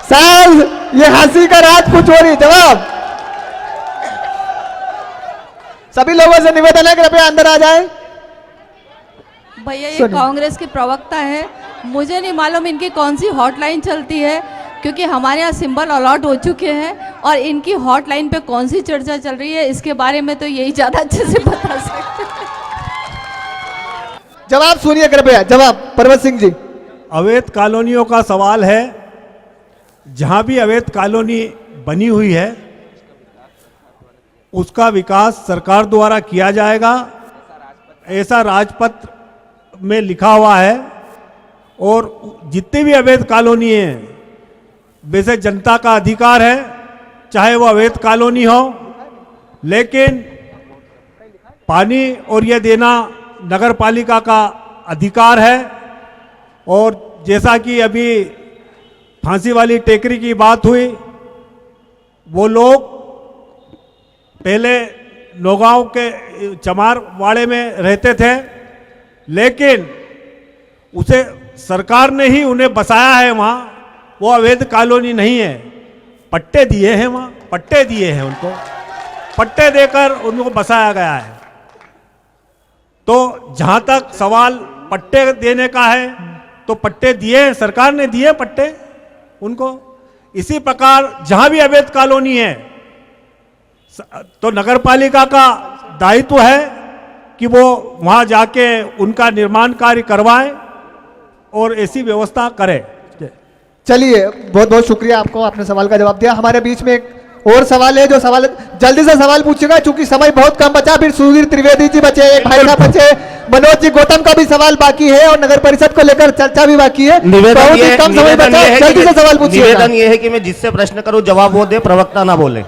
साहब ये हंसी का रात कुछ हो रही। जवाब सभी लोगों से निवेदन है कृपया अंदर आ जाए। भैया ये कांग्रेस के प्रवक्ता है, मुझे नहीं मालूम इनकी कौन सी हॉटलाइन चलती है, क्योंकि हमारे यहाँ सिंबल अलॉट हो चुके हैं और इनकी हॉटलाइन पे कौन सी चर्चा चल रही है इसके बारे में तो यही ज्यादा अच्छे से बता सकते हैं। जवाब सुनिए कृपया। जवाब पर्वत सिंह जी। अवैध कॉलोनियों का सवाल है। जहां भी अवैध कॉलोनी बनी हुई है उसका विकास सरकार द्वारा किया जाएगा, ऐसा राजपत्र में लिखा हुआ है। और जितने भी अवैध कॉलोनी हैं वैसे जनता का अधिकार है, चाहे वो अवैध कॉलोनी हो, लेकिन पानी और ये देना नगर पालिका का अधिकार है। और जैसा कि अभी फांसी वाली टेकरी की बात हुई, वो लोग पहले नौगांव के चमारवाड़े में रहते थे, लेकिन उसे सरकार ने ही उन्हें बसाया है। वहाँ वो अवैध कॉलोनी नहीं है, पट्टे दिए हैं, वहाँ पट्टे दिए हैं, उनको पट्टे देकर उनको बसाया गया है। तो जहाँ तक सवाल पट्टे देने का है तो पट्टे दिए हैं, सरकार ने दिए पट्टे उनको। इसी प्रकार जहां भी अवैध कॉलोनी है तो नगर पालिका का दायित्व है कि वो वहां जाके उनका निर्माण कार्य करवाएं और ऐसी व्यवस्था करें। चलिए बहुत बहुत शुक्रिया आपको, आपने सवाल का जवाब दिया। हमारे बीच में एक और सवाल है, जो सवाल जल्दी से सवाल पूछेगा क्योंकि समय बहुत कम बचा। फिर सुधीर त्रिवेदी जी बचे, एक भाई साहब बचे, मनोज जी गौतम का भी सवाल बाकी है और नगर परिषद को लेकर चर्चा भी बाकी है। बहुत ही कम समय बचा, जल्दी से सवाल पूछिए। निवेदन ये है कि मैं जिससे प्रश्न करूं जवाब वो दे, प्रवक्ता ना बोले।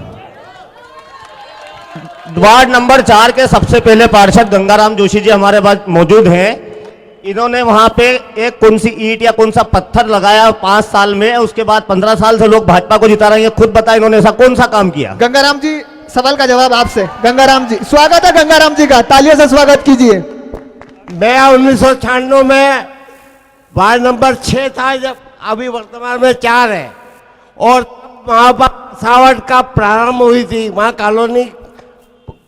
वार्ड नंबर 4 के सबसे पहले पार्षद गंगाराम जोशी जी हमारे पास मौजूद हैं। इन्होंने वहां पे एक कौन सी ईंट या कौन सा पत्थर लगाया 5 साल में, उसके बाद 15 साल से लोग भाजपा को जिता रहे हैं। खुद बताएं इन्होंने ऐसा कौन सा काम किया? गंगाराम जी सवाल का जवाब आपसे। गंगाराम जी स्वागत है, गंगाराम जी का तालियों से स्वागत कीजिए। मैं 1996 में वार्ड नंबर 6 था, जब अभी वर्तमान में 4 है, और वहाँ पर सावट का प्रारंभ हुई थी। वहाँ कॉलोनी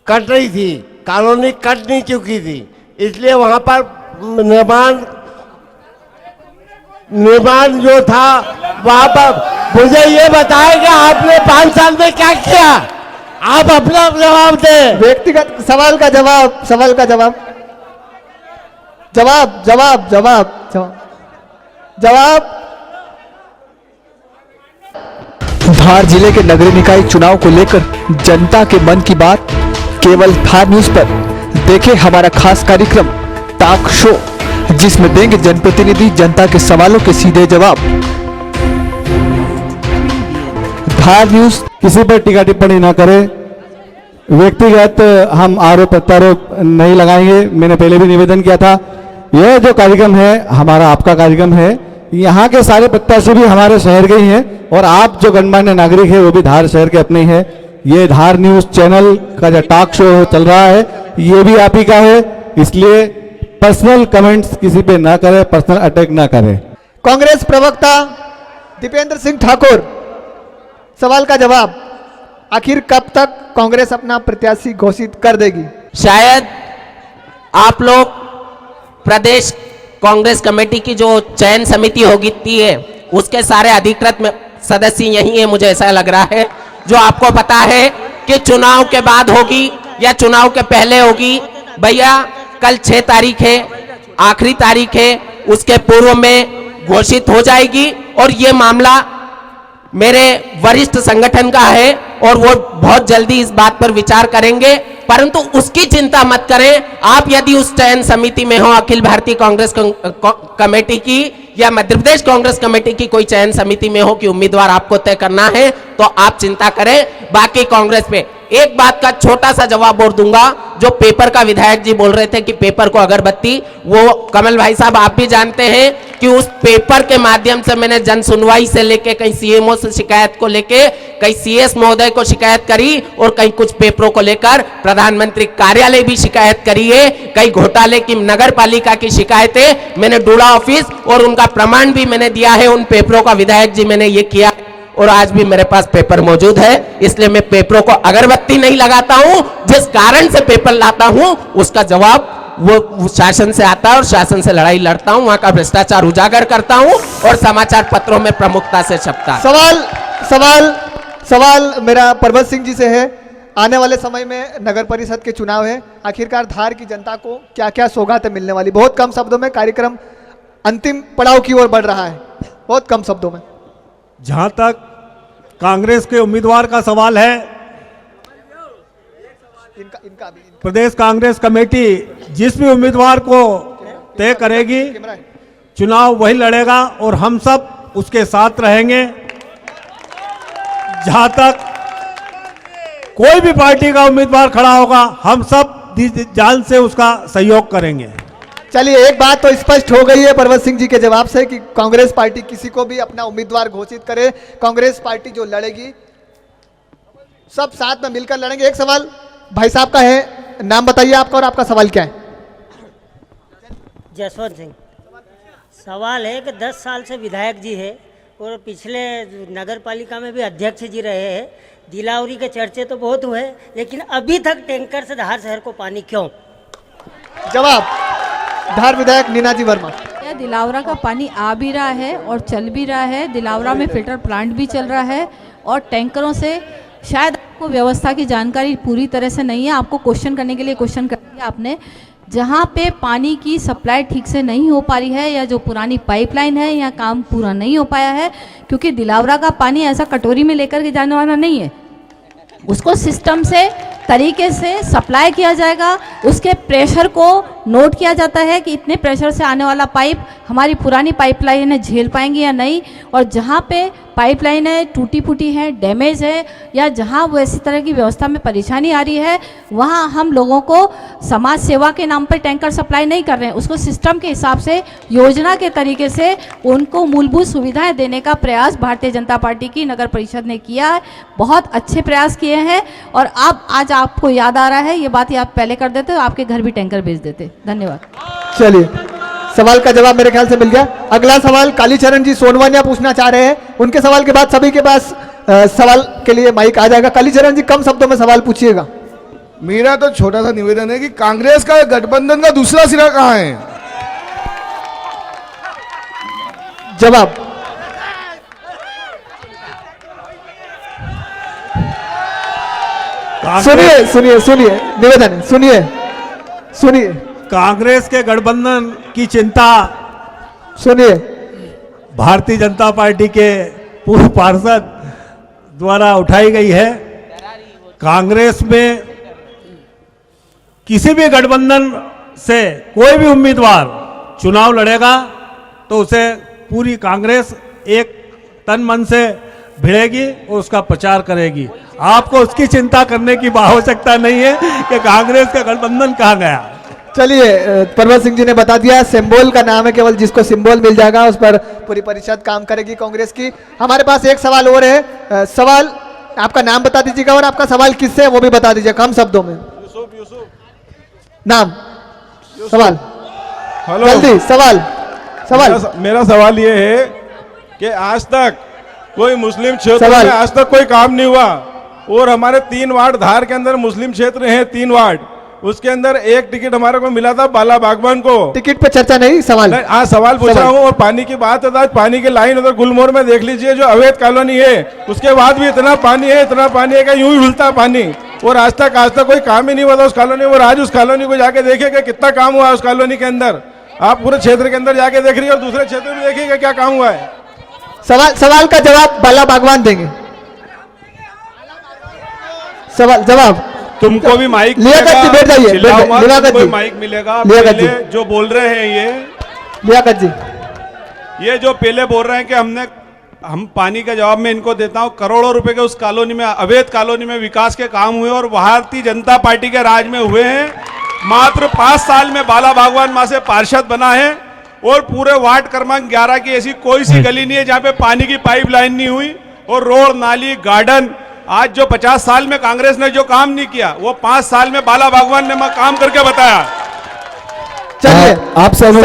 कट रही थी, कॉलोनी कट नहीं चुकी थी, इसलिए वहाँ पर निर्माण जो था वहाँ पर। मुझे ये बताएं कि आपने 5 साल में क्या किया? आप अपना जवाब दें। व्यक्तिगत सवाल का जवाब, सवाल का जवाब, जवाब जवाब जवाब जवाब जवाब। धार जिले के नगरीय निकाय चुनाव को लेकर जनता के मन की बात केवल धार न्यूज पर। देखें हमारा खास कार्यक्रम टॉक शो, जिसमें देंगे जनप्रतिनिधि जनता के सवालों के सीधे जवाब। धार न्यूज किसी पर टीका टिप्पणी न करे, व्यक्तिगत हम आरोप प्रत्यारोप नहीं लगाएंगे। मैंने पहले भी निवेदन किया था, यह जो कार्यक्रम है हमारा आपका कार्यक्रम है। यहाँ के सारे प्रत्याशी भी हमारे शहर के ही हैं और आप जो गणमान्य नागरिक है वो भी धार शहर के अपने ही हैं। ये धार न्यूज चैनल का जो टॉक शो चल रहा है ये भी आप ही का है, इसलिए पर्सनल कमेंट्स किसी पे ना करें, पर्सनल अटैक ना करें। कांग्रेस प्रवक्ता दीपेंद्र सिंह ठाकुर, सवाल का जवाब, आखिर कब तक कांग्रेस अपना प्रत्याशी घोषित कर देगी? शायद आप लोग प्रदेश कांग्रेस कमेटी की जो चयन समिति होती है उसके सारे अधिकृत सदस्य यही है, मुझे ऐसा लग रहा है। जो आपको पता है कि चुनाव के बाद होगी या चुनाव के पहले होगी, भैया कल 6 तारीख है, आखिरी तारीख है, उसके पूर्व में घोषित हो जाएगी। और ये मामला मेरे वरिष्ठ संगठन का है और वो बहुत जल्दी इस बात पर विचार करेंगे, परंतु उसकी चिंता मत करें। आप यदि उस चयन समिति में हो, अखिल भारतीय कांग्रेस कमेटी की या मध्य प्रदेश कांग्रेस कमेटी की कोई चयन समिति में हो कि उम्मीदवार आपको तय करना है, तो आप चिंता करें। बाकी कांग्रेस पे एक बात का छोटा सा जवाब और दूंगा। जो पेपर का विधायक जी बोल रहे थे कि पेपर को अगरबत्ती, वो कमल भाई साहब आप भी जानते हैं कि उस पेपर के माध्यम से मैंने जन सुनवाई से लेके कहीं सीएमओ से शिकायत को लेके, कहीं सीएस महोदय को शिकायत करी और कहीं कुछ पेपरों को लेकर प्रधानमंत्री कार्यालय भी शिकायत करी है। कई घोटाले की नगर पालिका की शिकायतें मैंने डूडा ऑफिस और उनका प्रमाण भी मैंने दिया है। उन पेपरों का विधायक जी मैंने ये किया और आज भी मेरे पास पेपर मौजूद है। इसलिए मैं पेपरों को अगरबत्ती नहीं लगाता हूं। जिस कारण से पेपर लाता हूं उसका जवाब वो शासन से आता है और शासन से लड़ाई लड़ता हूं, वहां का भ्रष्टाचार उजागर करता हूं और समाचार पत्रों में प्रमुखता से छपता है। सवाल सवाल सवाल मेरा पर्वत सिंह जी से है। आने वाले समय में नगर परिषद के चुनाव है, आखिरकार धार की जनता को क्या क्या सौगातें मिलने वाली? बहुत कम शब्दों में कार्यक्रम अंतिम पड़ाव की ओर बढ़ रहा है, बहुत कम शब्दों में। जहां तक कांग्रेस के उम्मीदवार का सवाल है, प्रदेश कांग्रेस कमेटी जिस भी उम्मीदवार को तय करेगी चुनाव वही लड़ेगा और हम सब उसके साथ रहेंगे। जहां तक कोई भी पार्टी का उम्मीदवार खड़ा होगा हम सब जान से उसका सहयोग करेंगे। चलिए, एक बात तो स्पष्ट हो गई है पर्वत सिंह जी के जवाब से कि कांग्रेस पार्टी किसी को भी अपना उम्मीदवार घोषित करे, कांग्रेस पार्टी जो लड़ेगी सब साथ में मिलकर लड़ेंगे। एक सवाल भाई साहब का है, नाम बताइए आपका और आपका सवाल क्या है? जसवंत सिंह। सवाल है कि 10 साल से विधायक जी है और पिछले नगर पालिका में भी अध्यक्ष जी रहे हैं। दिलावरी के चर्चे तो बहुत हुए, लेकिन अभी तक टैंकर से धार शहर को पानी क्यों? जवाब धार विधायक नीनाजी वर्मा। क्या दिलावरा का पानी आ भी रहा है और चल भी रहा है, दिलावरा में फिल्टर प्लांट भी चल रहा है और टैंकरों से शायद आपको व्यवस्था की जानकारी पूरी तरह से नहीं है। आपको क्वेश्चन करने के लिए क्वेश्चन कर दिया आपने। जहाँ पे पानी की सप्लाई ठीक से नहीं हो पा रही है या जो पुरानी पाइपलाइन है या काम पूरा नहीं हो पाया है, क्योंकि दिलावरा का पानी ऐसा कटोरी में लेकर के जाने वाला नहीं है, उसको सिस्टम से तरीके से सप्लाई किया जाएगा। उसके प्रेशर को नोट किया जाता है कि इतने प्रेशर से आने वाला पाइप हमारी पुरानी पाइपलाइनें झेल पाएंगी या नहीं। और जहाँ पे पाइपलाइनें टूटी फूटी हैं, डैमेज है या जहाँ वो ऐसी तरह की व्यवस्था में परेशानी आ रही है, वहाँ हम लोगों को समाज सेवा के नाम पर टैंकर सप्लाई नहीं कर रहे हैं। उसको सिस्टम के हिसाब से योजना के तरीके से उनको मूलभूत सुविधाएं देने का प्रयास भारतीय जनता पार्टी की नगर परिषद ने किया है। बहुत अच्छे प्रयास किए हैं और अब आज आपको याद आ रहा है, ये बात आप पहले कर देते तो आपके घर भी टैंकर भेज देते। धन्यवाद। चलिए, सवाल का जवाब मेरे ख्याल से मिल गया। अगला सवाल कालीचरण जी सोनवानिया पूछना चाह रहे हैं। उनके सवाल के बाद सभी के पास सवाल के लिए माइक आ जाएगा। कालीचरण जी कम शब्दों में सवाल पूछिएगा। मेरा तो छोटा सा निवेदन है कि कांग्रेस का गठबंधन का दूसरा सिरा कहाँ है? जवाब सुनिए सुनिए सुनिए, निवेदन है, सुनिए सुनिए कांग्रेस के गठबंधन की चिंता सुनिए। भारतीय जनता पार्टी के पूर्व पार्षद द्वारा उठाई गई है। कांग्रेस में किसी भी गठबंधन से कोई भी उम्मीदवार चुनाव लड़ेगा तो उसे पूरी कांग्रेस एक तन मन से भिड़ेगी और उसका प्रचार करेगी। आपको उसकी चिंता करने की आवश्यकता नहीं है कि कांग्रेस का गठबंधन कहाँ गया। चलिए, परवत सिंह जी ने बता दिया, सिंबल का नाम है, केवल जिसको सिंबल मिल जाएगा उस पर पूरी परिषद काम करेगी कांग्रेस की। हमारे पास एक सवाल और है। सवाल आपका नाम बता दीजिएगा और आपका सवाल किससे है वो भी बता दीजिए कम शब्दों में। नाम, सवाल, हेलो, जल्दी सवाल। मेरा सवाल ये है कि आज तक कोई मुस्लिम क्षेत्र में आज तक कोई काम नहीं हुआ और हमारे 3 वार्ड धार के अंदर मुस्लिम क्षेत्र हैं, 3 वार्ड, उसके अंदर एक टिकट हमारे को मिला था बाला बागवान को। टिकट पे चर्चा नहीं, सवाल। हाँ, सवाल पूछ रहा हूँ। और पानी की बात है, पानी की लाइन उधर गुलमोहर में देख लीजिए, जो अवैध कॉलोनी है, उसके बाद भी इतना पानी है कि यूं ही घुलता पानी, और आज तक कोई काम ही नहीं हुआ था उस कॉलोनी में। और आज उस कॉलोनी को जाके देखिएगा कितना काम हुआ है उस कॉलोनी के अंदर। आप पूरे क्षेत्र के अंदर जाके देख रही है और दूसरे क्षेत्र में देखिएगा क्या काम हुआ है। सवाल का जवाब बाला बागवान देंगे। सवाल जवाब तुमको भी माइक लियाकत जी बैठ जाइए, लियाकत जी माइक मिलेगा। लियाकत जी जो बोल रहे हैं लियाकत जी, ये जो पहले बोल रहे हैं कि हम पानी का जवाब मैं इनको देता हूं, करोड़ों रुपए के उस कॉलोनी में, अवैध कॉलोनी में विकास के काम हुए और भारतीय जनता पार्टी के राज में हुए हैं। मात्र 5 साल में बाला बागवान वहां से पार्षद बना है और पूरे वार्ड क्रमांक 11 की ऐसी कोई सी गली नहीं है जहां पे पानी की पाइपलाइन नहीं हुई, और रोड, नाली, गार्डन। आज जो 50 साल में कांग्रेस ने जो काम नहीं किया वो 5 साल में बाला बागवान ने काम करके बताया। चलिए, आप सुनो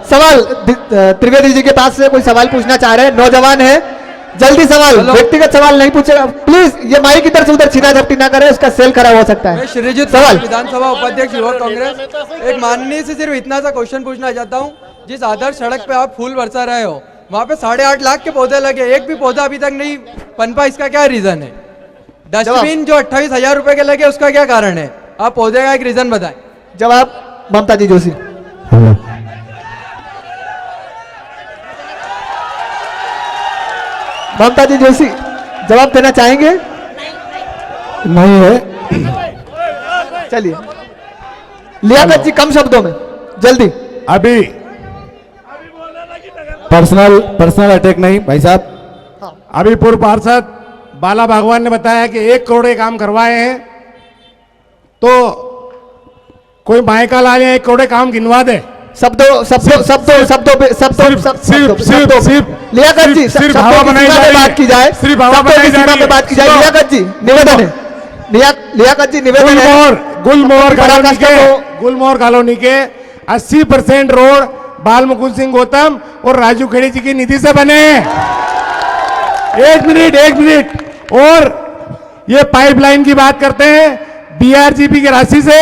सवाल त्रिवेदी जी के पास से कोई सवाल पूछना चाह रहे हैं, नौजवान है, जल्दी सवाल, व्यक्तिगत सवाल नहीं पूछेगा प्लीज। ये माइक इधर से उधर छीना झपटी ना करे, उसका सेल खराब हो सकता है। श्रीजीत सवाल, विधानसभा उपाध्यक्ष युवक कांग्रेस। एक माननीय से सिर्फ इतना सा क्वेश्चन पूछना चाहता हूँ, जिस आदर्श सड़क पे आप फूल बरसा रहे हो वहाँ पे 8.5 लाख के पौधे लगे, एक भी पौधा अभी तक नहीं पनपा, इसका क्या रीजन है? डस्टबिन जो 28,000 रुपए के लगे उसका क्या कारण है? आप पौधे का एक रीजन बताएं। जवाब ममता जी जोशी। ममता जी जोशी जवाब देना चाहेंगे? नहीं है। चलिए, लियाकत जी कम शब्दों में, जल्दी। अभी पर्सनल अटैक नहीं भाई साहब। अभी पूर्व पार्षद बाला बागवान ने बताया कि 1 करोड़ के काम करवाए हैं, तो कोई मायका ला 1 करोड़ काम गिनवा दे। लियाकत जी सिर्फ हवा बनाई जाए, बात की जाए, सिर्फ हवा बनाई जाए, बात की जाए। लियाकत जी निवेदन है, लियाकत जी निवेदन है, गुलमोहर कॉलोनी के 80% रोड बाल मुकुंद सिंह गौतम और राजू खेड़ी जी की निधि से बने। एक मिनट। और ये पाइपलाइन की बात करते हैं, बीआरजीपी की राशि से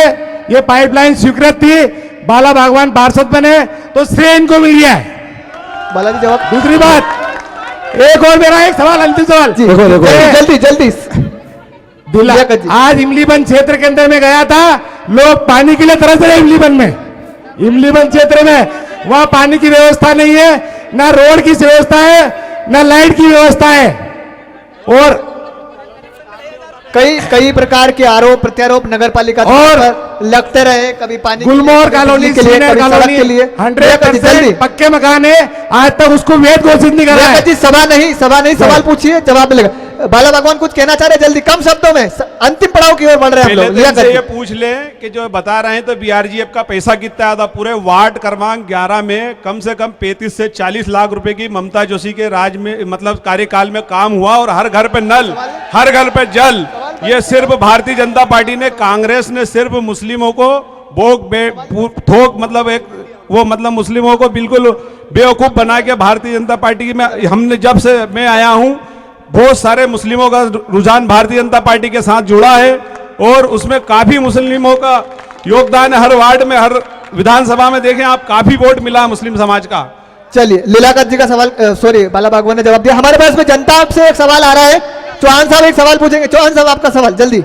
ये पाइपलाइन स्वीकृत थी, बाला बागवान पार्षद बने तो श्रेय इनको मिल गया है। बालाजी जवाब। दूसरी बात, एक और मेरा एक सवाल, अंतिम सवाल, जल्दी आज इमलीबन क्षेत्र के अंदर में गया था, लोग पानी के लिए तरस रहे। इमलीबन क्षेत्र में वहां पानी की व्यवस्था नहीं है, ना रोड की व्यवस्था है, ना लाइट की व्यवस्था है, और कई प्रकार के आरोप प्रत्यारोप नगर पालिका पर लगते रहे, कभी पानी गुलमोहर कॉलोनी के लिए, कॉलोनी के लिए 100% पक्के मकान है, आज तक उसको वैध घोषित नहीं करा है। सभा नहीं सवाल पूछिए, जवाब मिलेगा। बाला भगवान कुछ कहना चाह रहे, जल्दी कम शब्दों में, अंतिम पड़ाव की ओर बढ़ रहे हैं हम लोग। ये पूछ ले कि जो बता रहे हैं तो बीआरजीएफ का पैसा कितना आया था? पूरे वार्ड क्रमांक 11 में कम से कम 35 से 40 लाख रुपए की ममता जोशी के राज में, मतलब कार्यकाल में काम हुआ, और हर घर पे नल, हर घर पे जल। ये सिर्फ भारतीय जनता पार्टी ने, कांग्रेस ने सिर्फ मुस्लिमों को थोक, मतलब एक वो, मतलब मुस्लिमों को बिल्कुल बेवकूफ बना के भारतीय जनता पार्टी में, हमने जब से मैं आया हूं बहुत सारे मुस्लिमों का रुझान भारतीय जनता पार्टी के साथ जुड़ा है, और उसमें काफी मुस्लिमों का योगदान है। हर वार्ड में, हर विधानसभा में देखें आप, काफी वोट मिला मुस्लिम समाज का। चलिए, लीलाकत जी का सवाल, सॉरी बाला बागवान ने जवाब दिया। हमारे पास में जनता से एक सवाल आ रहा है, चौहान साहब एक सवाल पूछेंगे। चौहान साहब आपका सवाल जल्दी।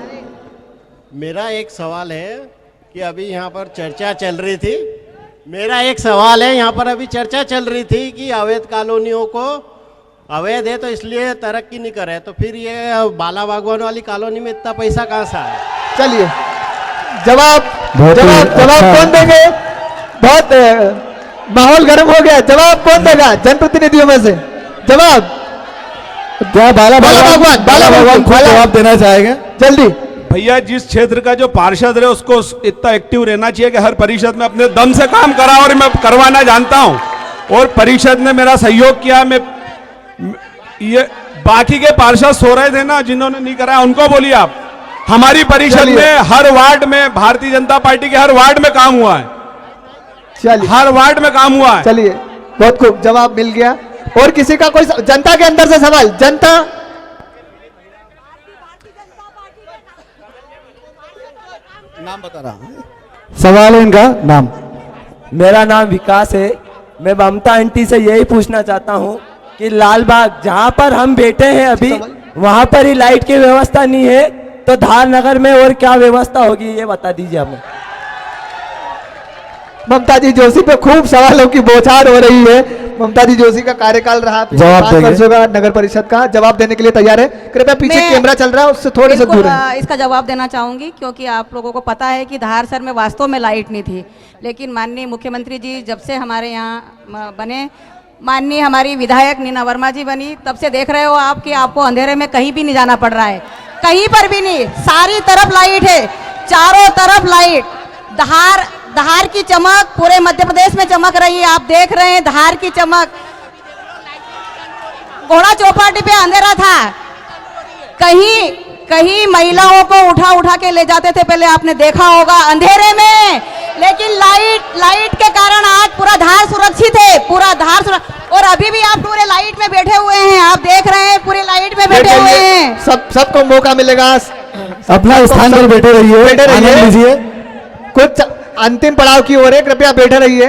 मेरा एक सवाल है कि अभी यहाँ पर चर्चा चल रही थी, मेरा एक सवाल है, यहाँ पर अभी चर्चा चल रही थी कि अवैध कॉलोनियों को अवैध है तो इसलिए तरक्की नहीं कर रहे, तो फिर ये बाला बागवान वाली कॉलोनी में इतना पैसा कहाँ से आया? चलिए जवाब कौन देंगे? बहुत माहौल गर्म हो गया, जवाब कौन देगा जनप्रतिनिधियों में से? जवाब क्या बाला भगवान खुद जवाब देना चाहेंगे? जल्दी। भैया जिस क्षेत्र का जो पार्षद रहे उसको इतना एक्टिव रहना चाहिए कि हर परिषद में अपने दम से काम करा, और मैं करवाना जानता हूं, और परिषद ने मेरा सहयोग किया। मैं ये बाकी के पार्षद सो रहे थे ना जिन्होंने नहीं कराया, उनको बोलिए आप। हमारी परिषद में हर वार्ड में भारतीय जनता पार्टी के हर वार्ड में काम हुआ है, चलिए हर वार्ड में काम हुआ है। चलिए बहुत खूब, जवाब मिल गया। और किसी का कोई जनता के अंदर से सवाल? जनता नाम बता रहा सवाल है इनका नाम। मेरा नाम विकास है। मैं ममता आंटी से यही पूछना चाहता हूँ कि लालबाग जहाँ पर हम बैठे हैं अभी, वहाँ पर ही लाइट की व्यवस्था नहीं है, तो धार नगर में और क्या व्यवस्था होगी ये बता दीजिए हमें। ममता जी जोशी पे खूब सवालों की बौछार हो रही है। ममता जी जोशी का कार्यकाल रहा 5 वर्षों का नगर परिषद का, जवाब देने के लिए तैयार है? कृपया पीछे कैमरा चल रहा है उससे थोड़े से दूर है। इसका जवाब देना चाहूंगी क्योंकि आप लोगों को पता है कि धार शहर में वास्तव में लाइट नहीं थी, लेकिन माननीय मुख्यमंत्री जी जब से हमारे यहाँ बने, माननीय हमारी विधायक नीना वर्मा जी बनी, तब से देख रहे हो आप कि आपको अंधेरे में कहीं भी नहीं जाना पड़ रहा है, कहीं पर भी नहीं, सारी तरफ लाइट है, चारों तरफ लाइट। धार की चमक पूरे मध्य प्रदेश में चमक रही है, आप देख रहे हैं धार की चमक। घोड़ा चौपाटी पे अंधेरा था, कहीं महिलाओं को उठा के ले जाते थे, पहले आपने देखा होगा अंधेरे में, लेकिन लाइट के कारण आज पूरा धार सुरक्षित है, पूरा धार और अभी भी आप पूरे लाइट में बैठे हुए हैं, आप देख रहे हैं पूरे लाइट में बैठे हुए हैं। सबको मौका मिलेगा, अपना स्थान पर बैठे रहिए। कुछ अंतिम पड़ाव की ओर है, कृपया बैठे रहिए।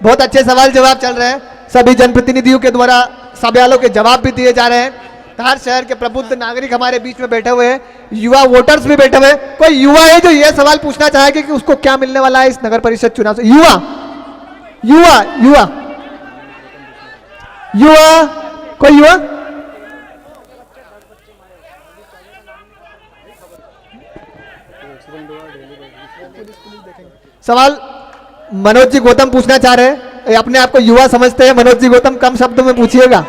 बहुत अच्छे सवाल जवाब चल रहे हैं, सभी जनप्रतिनिधियों के द्वारा सवालों के जवाब भी दिए जा रहे हैं। धार शहर के प्रबुद्ध नागरिक हमारे बीच में बैठे हुए हैं, युवा वोटर्स भी बैठे हुए हैं। कोई युवा है जो यह सवाल पूछना चाहेगा कि उसको क्या मिलने वाला है इस नगर परिषद चुनाव से? युवा युवा युवा युवा कोई युवा? सवाल मनोज जी गौतम पूछना चाह रहे हैं, अपने आप को युवा समझते हैं। मनोज जी गौतम कम शब्दों में पूछिएगा।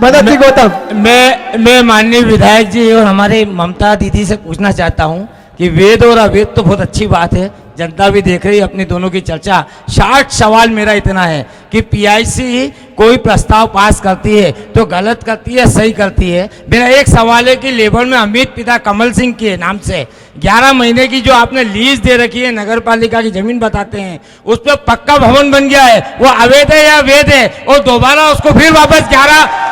मनोज जी गौतम। मैं माननीय विधायक जी और हमारे ममता दीदी से पूछना चाहता हूं कि वेद और अवेद तो बहुत अच्छी बात है, जनता भी देख रही है अपनी दोनों की चर्चा। 60 सवाल मेरा इतना है कि पीआईसी कोई प्रस्ताव पास करती है तो गलत करती है, सही करती है। मेरा एक सवाल है कि लेबर में अमित पिता कमल सिंह के नाम से 11 महीने की जो आपने लीज दे रखी है, नगर पालिका की जमीन बताते हैं, उस पर पक्का भवन बन गया है, वो अवैध है या वैध है? और दोबारा उसको फिर वापस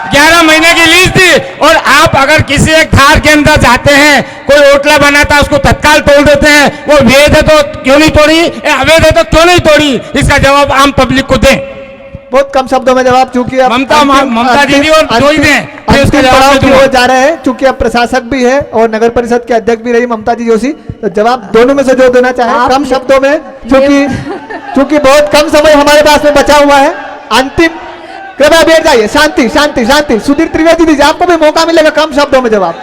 11 महीने की लीज दी। और आप अगर किसी एक धार के अंदर जाते हैं, कोई होटला बनाता है उसको तत्काल तोड़ देते हैं, वो वैध है तो क्यों नहीं तोड़ी, अवैध है तो क्यों नहीं तोड़ी? इसका जवाब आम पब्लिक को दें। बहुत कम शब्दों में जवाब, चूंकि ममता दीदी और दो ही दें, पड़ाव की ओर जा रहे हैं। चूंकि अब प्रशासक भी है और नगर परिषद के अध्यक्ष भी रही ममता जी जोशी, तो जवाब दोनों में से जो देना चाहे कम शब्दों में, चूंकि बहुत कम समय हमारे पास में बचा हुआ है। अंतिम, कृपया बैठ जाइए, शांति शांति शांति। सुधीर त्रिवेदी जी आपको भी मौका मिलेगा कम शब्दों में जवाब,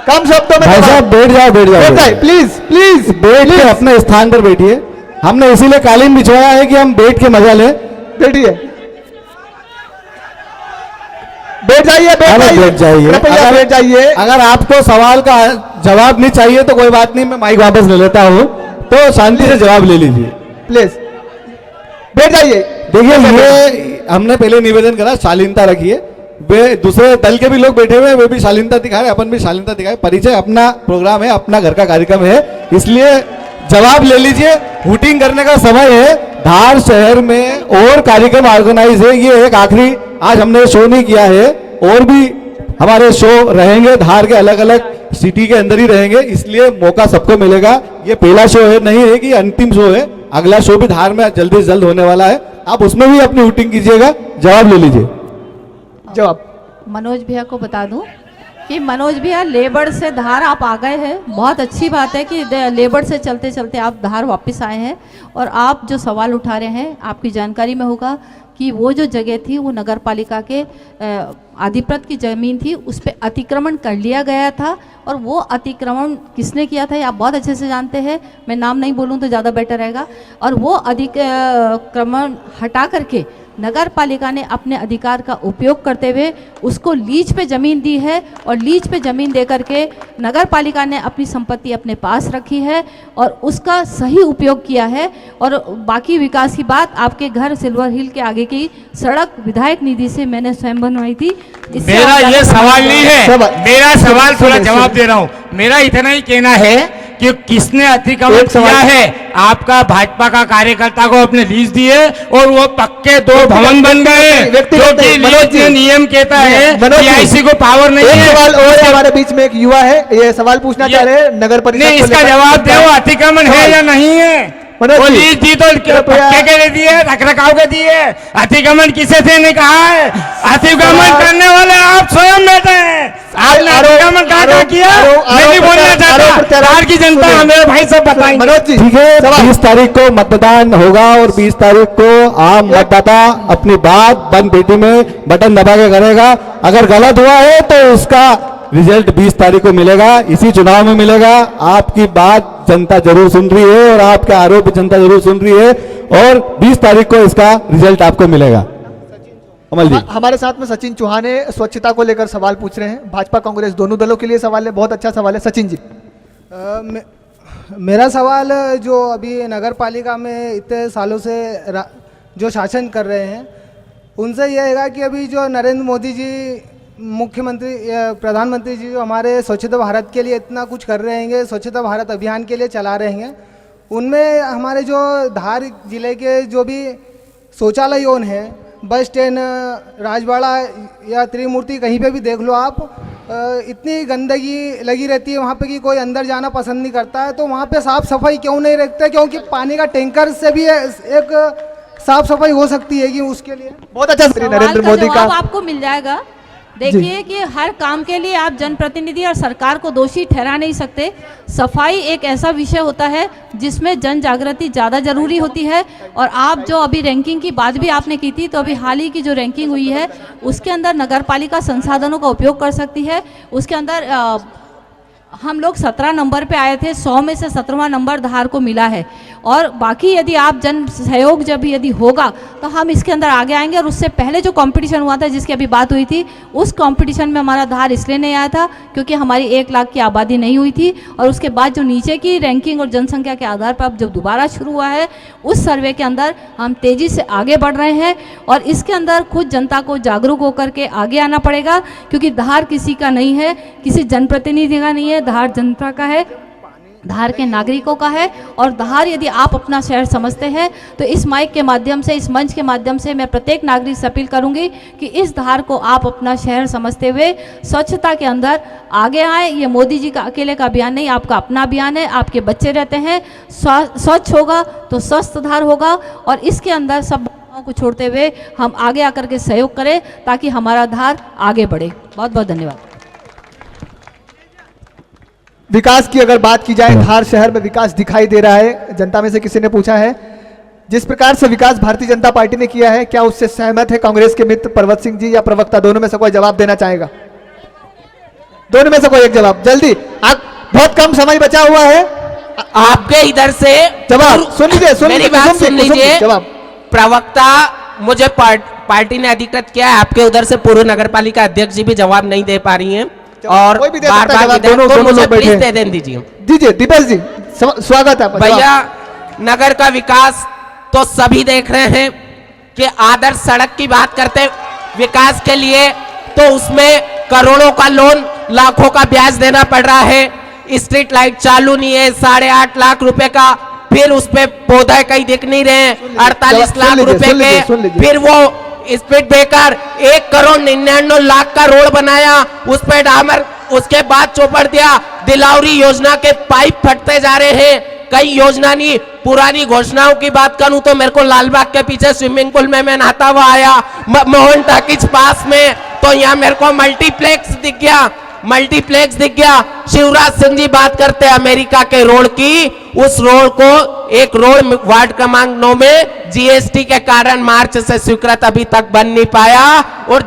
कम शब्दों में। भाई साहब बैठ जाए प्लीज प्लीज बैठ के अपने स्थान पर बैठिए। हमने इसीलिए कालीन बिछवाया है कि हम बैठ के मजा लें। बैठिए, बैठ जाइए, बैठ जाइए। अगर आपको सवाल का जवाब नहीं चाहिए तो कोई बात नहीं, मैं माइक वापस ले लेता हूँ, तो शांति से जवाब ले लीजिए प्लीज। बैठ जाइए। देखिए, ये हमने पहले निवेदन करा, शालीनता रखिए। वे दूसरे दल के भी लोग बैठे हुए हैं, वे भी शालीनता दिखाए, अपन भी शालीनता दिखाए। परिचय अपना प्रोग्राम है, अपना घर का कार्यक्रम है, इसलिए जवाब ले लीजिए। हुटिंग करने का समय है। धार शहर में और कार्यक्रम ऑर्गेनाइज है, ये एक आखिरी आज हमने शो नहीं किया है, और भी हमारे शो रहेंगे धार के अलग अलग सिटी के अंदर ही रहेंगे, इसलिए मौका सबको मिलेगा। ये पहला शो है, नहीं है कि अंतिम शो है। अगला शो भी धार में जल्दी से जल्द होने वाला है, आप उसमें भी अपनी हुटिंग कीजिएगा। जवाब ले लीजिए। जवाब मनोज भैया को बता दूं कि मनोज भैया लेबर से धार आप आ गए हैं, बहुत अच्छी बात है कि लेबर से चलते चलते आप धार वापस आए हैं। और आप जो सवाल उठा रहे हैं, आपकी जानकारी में होगा कि वो जो जगह थी वो नगर पालिका के आधिपत्य की ज़मीन थी, उस पर अतिक्रमण कर लिया गया था। और वो अतिक्रमण किसने किया था ये आप बहुत अच्छे से जानते हैं, मैं नाम नहीं बोलूँ तो ज़्यादा बेटर रहेगा। और वो अतिक्रमण हटा करके नगर पालिका ने अपने अधिकार का उपयोग करते हुए उसको लीज पे ज़मीन दी है, और लीज पे ज़मीन दे करके नगर पालिका ने अपनी संपत्ति अपने पास रखी है और उसका सही उपयोग किया है। और बाकी विकास की बात, आपके घर सिल्वर हिल के आगे की सड़क विधायक निधि से मैंने स्वयं बनवाई थी। मेरा ये सवाल नहीं है, मेरा सवाल थोड़ा जवाब दे रहा हूँ। मेरा इतना ही कहना है कि किसने अतिक्रमण किया है? आपका भाजपा का कार्यकर्ता को अपने लीज दिए और वो पक्के 2 भवन बन गए, क्योंकि लीज में नियम कहता है कि ऐसी को पावर नहीं है। सवाल और हमारे बीच में एक युवा है, ये सवाल पूछना चाह रहे हैं नगर परिषद। नहीं, इसका जवाब दे, वो अतिक्रमण है या नहीं है? वो लीज दी तो पक्के के लिए दिए, रखरखाव के दिए, अतिक्रमण किसे थे नहीं कहा है। अतिक्रमण करने वाले आप स्वयं बैठे हैं, आपने अतिक्रमण कहाँ किया मैं नहीं बोलना चाहता, बिहार की जनता मेरे भाई सब बताएंगे। ठीक है, 20 तारीख को मतदान होगा और 20 तारीख को आम मतदाता अपनी बात बंद पेटी में बटन दबा के करेगा। अगर गलत हुआ है तो उसका रिजल्ट 20 तारीख को मिलेगा, इसी चुनाव में मिलेगा। आपकी बात जनता जरूर सुन रही है और आपके आरोप जनता जरूर सुन रही है, और 20 तारीख को इसका रिजल्ट आपको मिलेगा। अमल जी, हमारे साथ में सचिन चौहान है, स्वच्छता को लेकर सवाल पूछ रहे हैं। भाजपा कांग्रेस दोनों दलों के लिए सवाल है, बहुत अच्छा सवाल है। सचिन जी, मेरा सवाल जो अभी नगर पालिका में इतने सालों से जो शासन कर रहे हैं उनसे यह है कि अभी जो नरेंद्र मोदी जी मुख्यमंत्री प्रधानमंत्री जी जो हमारे स्वच्छता भारत के लिए इतना कुछ कर रहे हैं, स्वच्छता भारत अभियान के लिए चला रहे हैं, उनमें हमारे जो धार जिले के जो भी शौचालय जोन है, बस स्टैंड, राजवाड़ा या त्रिमूर्ति, कहीं पे भी देख लो आप, इतनी गंदगी लगी रहती है वहाँ पे कि कोई अंदर जाना पसंद नहीं करता है। तो वहाँ पे साफ़ सफाई क्यों नहीं रखते? क्योंकि पानी का टैंकर से भी एक साफ सफाई हो सकती है कि उसके लिए। बहुत अच्छा, नरेंद्र मोदी का आपको मिल जाएगा। देखिए कि हर काम के लिए आप जनप्रतिनिधि और सरकार को दोषी ठहरा नहीं सकते। सफाई एक ऐसा विषय होता है जिसमें जन जागृति ज़्यादा जरूरी होती है। और आप जो अभी रैंकिंग की बात भी आपने की थी, तो अभी हाल ही की जो रैंकिंग हुई है उसके अंदर नगरपालिका संसाधनों का उपयोग कर सकती है। उसके अंदर हम लोग 17 नंबर पे आए थे, 100 में से 17वां नंबर धार को मिला है। और बाकी यदि आप जन सहयोग जब यदि होगा तो हम इसके अंदर आगे आएंगे। और उससे पहले जो कंपटीशन हुआ था जिसकी अभी बात हुई थी, उस कंपटीशन में हमारा धार इसलिए नहीं आया था क्योंकि हमारी 1 लाख की आबादी नहीं हुई थी। और उसके बाद जो नीचे की रैंकिंग और जनसंख्या के आधार पर अब जब दोबारा शुरू हुआ है, उस सर्वे के अंदर हम तेज़ी से आगे बढ़ रहे हैं। और इसके अंदर खुद जनता को जागरूक होकर के आगे आना पड़ेगा, क्योंकि धार किसी का नहीं है, किसी जनप्रतिनिधि का नहीं है, धार जनता का है, धार के नागरिकों का है। और धार यदि आप अपना शहर समझते हैं तो इस माइक के माध्यम से, इस मंच के माध्यम से मैं प्रत्येक नागरिक से अपील करूंगी कि इस धार को आप अपना शहर समझते हुए स्वच्छता के अंदर आगे आए। ये मोदी जी का अकेले का अभियान नहीं, आपका अपना अभियान है। आपके बच्चे रहते हैं, स्वच्छ होगा तो स्वस्थ धार होगा। और इसके अंदर सब को छोड़ते हुए हम आगे आकर के सहयोग करें ताकि हमारा धार आगे बढ़े। बहुत बहुत धन्यवाद। विकास की अगर बात की जाए, धार शहर में विकास दिखाई दे रहा है। जनता में से किसी ने पूछा है जिस प्रकार से विकास भारतीय जनता पार्टी ने किया है, क्या उससे सहमत है कांग्रेस के मित्र पर्वत सिंह जी या प्रवक्ता? दोनों में से कोई जवाब देना चाहेगा? दोनों में से कोई एक जवाब, जल्दी। बहुत कम समय बचा हुआ है। आपके इधर से जवाब सुन लीजिए, मेरी बात सुन लीजिए। प्रवक्ता मुझे पार्टी ने अधिकृत किया है, आपके उधर से पूर्व नगर पालिका अध्यक्ष जी भी जवाब नहीं दे पा रही हैं। और कोई भी दे बार सकता है बार जवाब, दोनों मुझे लोग बैठे प्लीज हैं। दे दीजिए। दीजिए दीपेश जी, स्वागत है आपका। भैया, नगर का विकास तो सभी देख रहे हैं कि आदर्श सड़क की बात करते विकास के लिए तो उसमें करोड़ों का लोन, लाखों का ब्याज देना पड़ रहा है। स्ट्रीट लाइट चालू नहीं है, 8.5 लाख रुपए का, फिर उस पे पौधे कहीं दिख नहीं रहे, 48 लाख रुपए के, फिर वो स्पीड ब्रेकर 1,99,00,000 का रोड बनाया, उस पे डामर, उसके बाद चौपड़ दिया। दिलावरी योजना के पाइप फटते जा रहे हैं, कई योजना नहीं। पुरानी घोषणाओं की बात करूं तो मेरे को लालबाग के पीछे स्विमिंग पूल में मैं नहाता हुआ आया, मोहन टाकिज पास में तो यहाँ मेरे को मल्टीप्लेक्स दिख गया। शिवराज सिंह जी बात करते हैं अमेरिका के रोड की, उस रोड को एक रोड वार्ड क्रमांक 9 में जीएसटी के कारण मार्च से स्वीकृत अभी तक बन नहीं पाया, और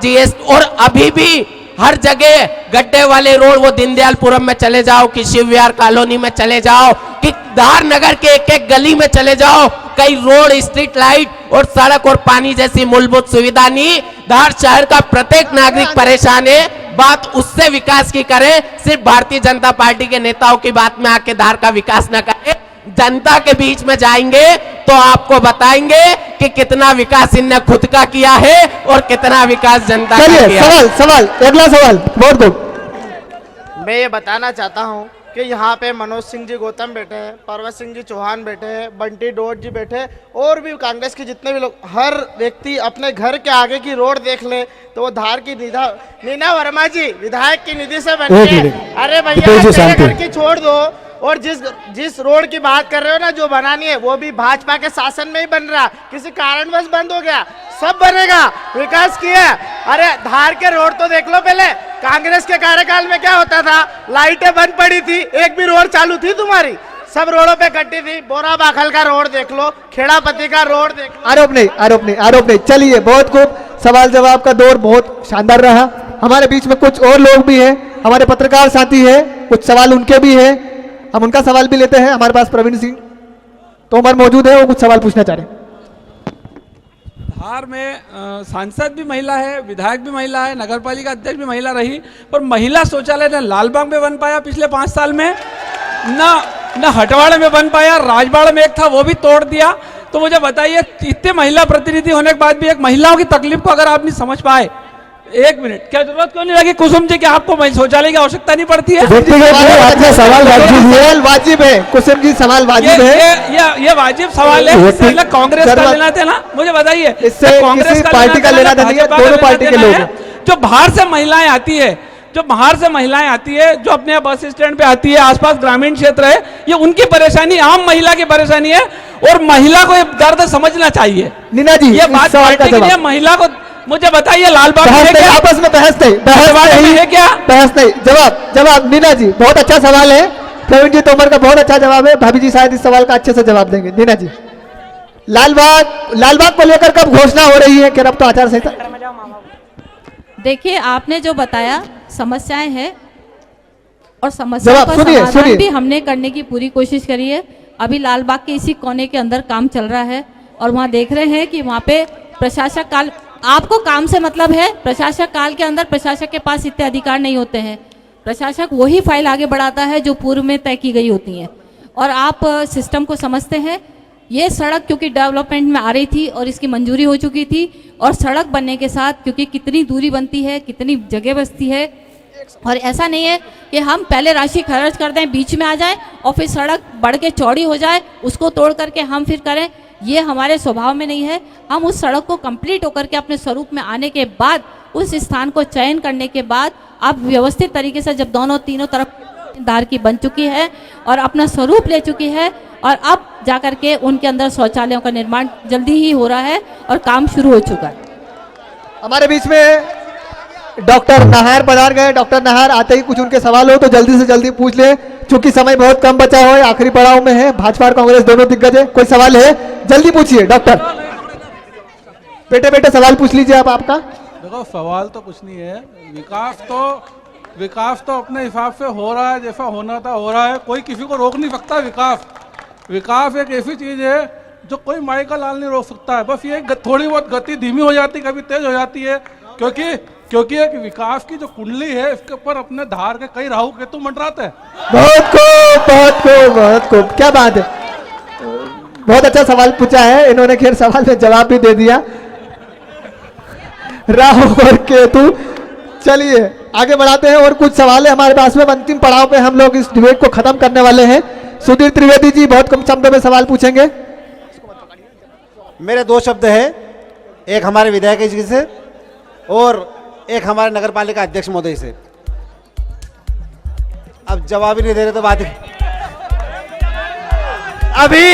अभी भी हर जगह गड्ढे वाले रोड, वो दीनदयालपुरम में चले जाओ कि शिव विहार कॉलोनी में चले जाओ कि धार नगर के एक एक गली में चले जाओ, कई रोड, स्ट्रीट लाइट और सड़क और पानी जैसी मूलभूत सुविधा नहीं। धार शहर का प्रत्येक नागरिक परेशान है। बात उससे विकास की करें, सिर्फ भारतीय जनता पार्टी के नेताओं की बात में आके धार का विकास न करें। जनता के बीच में जाएंगे तो आपको बताएंगे कि कितना विकास इनने खुद का किया है और कितना विकास जनता का किया है। सवाल अगला सवाल बहुत गुड। मैं ये बताना चाहता हूँ कि यहाँ पे मनोज सिंह जी गौतम बैठे हैं, पर्वत सिंह जी चौहान बैठे हैं, बंटी डोट जी बैठे हैं, और भी कांग्रेस के जितने भी लोग, हर व्यक्ति अपने घर के आगे की रोड देख ले तो वो धार की नीना वर्मा जी विधायक की निधि से बनी है। अरे भैया मेरे घर की छोड़ दो, और जिस रोड की बात कर रहे हो ना जो बनानी है, वो भी भाजपा के शासन में ही बन रहा, किसी कारणवश बंद हो गया, सब बनेगा, विकास किया। अरे धार के रोड तो देख लो पहले, कांग्रेस के कार्यकाल में क्या होता था, लाइटें बंद पड़ी थी, एक भी रोड चालू थी तुम्हारी, सब रोडों पे कट्टी थी। बोरा बाखल का रोड देख लो, खेड़ापति का रोड देख लो। आरोप नहीं। चलिए, बहुत खूब, सवाल जवाब का दौर बहुत शानदार रहा। हमारे बीच में कुछ और लोग भी हैं, हमारे पत्रकार साथी है, कुछ सवाल उनके भी है, हम उनका सवाल भी लेते हैं। हमारे पास प्रवीण सिंह तोमर मौजूद है, वो कुछ सवाल पूछना चाह रहे हैं। धार में सांसद भी महिला है, विधायक भी महिला है, नगर पालिका अध्यक्ष भी महिला रही, पर महिला शौचालय न लालबाग में बन पाया पिछले 5 साल में, न हटवाड़े में बन पाया, राजबाड़ में एक था वो भी तोड़ दिया। तो मुझे बताइए, इतने महिला प्रतिनिधि होने के बाद भी एक महिलाओं की तकलीफ को अगर आप नहीं समझ पाए, एक मिनट, क्या जरूरत क्यों नहीं लगी कुसुम जी कि आपको शौचालय की आवश्यकता नहीं पड़ती है? सवाल वाजिब है, कुसुम जी सवाल वाजिब है, ये वाजिब सवाल है। कांग्रेस का लेना था ना, मुझे बताइए, कांग्रेस पार्टी का लेना था, दोनों पार्टी के लोग। जो बाहर से महिलाएं आती है, जो अपने बस स्टैंड पे आती है, आसपास ग्रामीण क्षेत्र है, ये उनकी परेशानी, आम महिला की परेशानी है, और महिला को ये दर्द समझना चाहिए। नीना जी, ये बात पार्टी की नहीं, महिला को मुझे बताइए, लालबाग में क्या आपस में बहस नहीं है क्या? बहस नहीं, जवाब नीना जी, बहुत अच्छा सवाल है। प्रवीण जी तोमर का बहुत अच्छा जवाब है, भाभी जी शायद इस सवाल का अच्छे से जवाब देंगे। नीना जी, लालबाग को लेकर कब घोषणा हो रही है? अब तो आचार संहिता। देखिए, आपने जो बताया समस्याएं हैं, और समस्या का समाधान भी हमने करने की पूरी कोशिश करी है। अभी लालबाग के इसी कोने के अंदर काम चल रहा है, और वहाँ देख रहे हैं कि वहाँ पे प्रशासक काल, आपको काम से मतलब है, प्रशासक काल के अंदर प्रशासक के पास इतने अधिकार नहीं होते हैं। प्रशासक वही फाइल आगे बढ़ाता है जो पूर्व में तय की गई होती है, और आप सिस्टम को समझते हैं। ये सड़क क्योंकि डेवलपमेंट में आ रही थी और इसकी मंजूरी हो चुकी थी, और सड़क बनने के साथ क्योंकि कितनी दूरी बनती है, कितनी जगह बचती है, और ऐसा नहीं है कि हम पहले राशि खर्च कर दें, बीच में आ जाए और फिर सड़क बढ़ के चौड़ी हो जाए, उसको तोड़ करके हम फिर करें, ये हमारे स्वभाव में नहीं है। हम उस सड़क को कंप्लीट होकर के अपने स्वरूप में आने के बाद, उस स्थान को चयन करने के बाद, अब व्यवस्थित तरीके से जब तीनों तरफ धार की बन चुकी है और अपना स्वरूप ले चुकी है, और अब जाकर के उनके अंदर शौचालयों का निर्माण जल्दी ही हो रहा है और काम शुरू हो चुका है। हमारे बीच में डॉक्टर नाहर पधार गए। डॉक्टर नाहर आते ही कुछ उनके सवाल हो तो जल्दी से जल्दी पूछ ले, क्योंकि समय बहुत कम बचा हुआ है, आखिरी पड़ाव में है। भाजपा और कांग्रेस दोनों दिग्गज है, कोई सवाल है जल्दी पूछिए। डॉक्टर बेटे सवाल पूछ लीजिए आप। आपका देखो, सवाल तो कुछ नहीं है, विकास तो अपने हिसाब से हो रहा है, जैसा होना था हो रहा है, कोई किसी को रोक नहीं सकता। विकास एक ऐसी चीज है जो कोई माई का लाल नहीं रोक सकता है। बस ये थोड़ी बहुत गति धीमी हो जाती है, कभी तेज हो जाती है, क्योंकि एक विकास की जो कुंडली है, इसके ऊपर अपने धार के कई राहु केतु मंडराते हैं। बहुत खूब, क्या बात है, बहुत अच्छा सवाल पूछा है इन्होंने। खैर सवाल में जवाब भी दे दिया, राहु और केतु। चलिए आगे बढ़ाते हैं, और कुछ सवाल है हमारे पास में। अंतिम पड़ाव पे हम लोग इस डिबेट को खत्म करने वाले हैं। सुधीर त्रिवेदी जी बहुत कम शब्दों में सवाल पूछेंगे। मेरे 2 शब्द है, एक हमारे विधायक जी से और एक हमारे नगर पालिका अध्यक्ष महोदय से। अब जवाब ही नहीं दे रहे तो बात है। अभी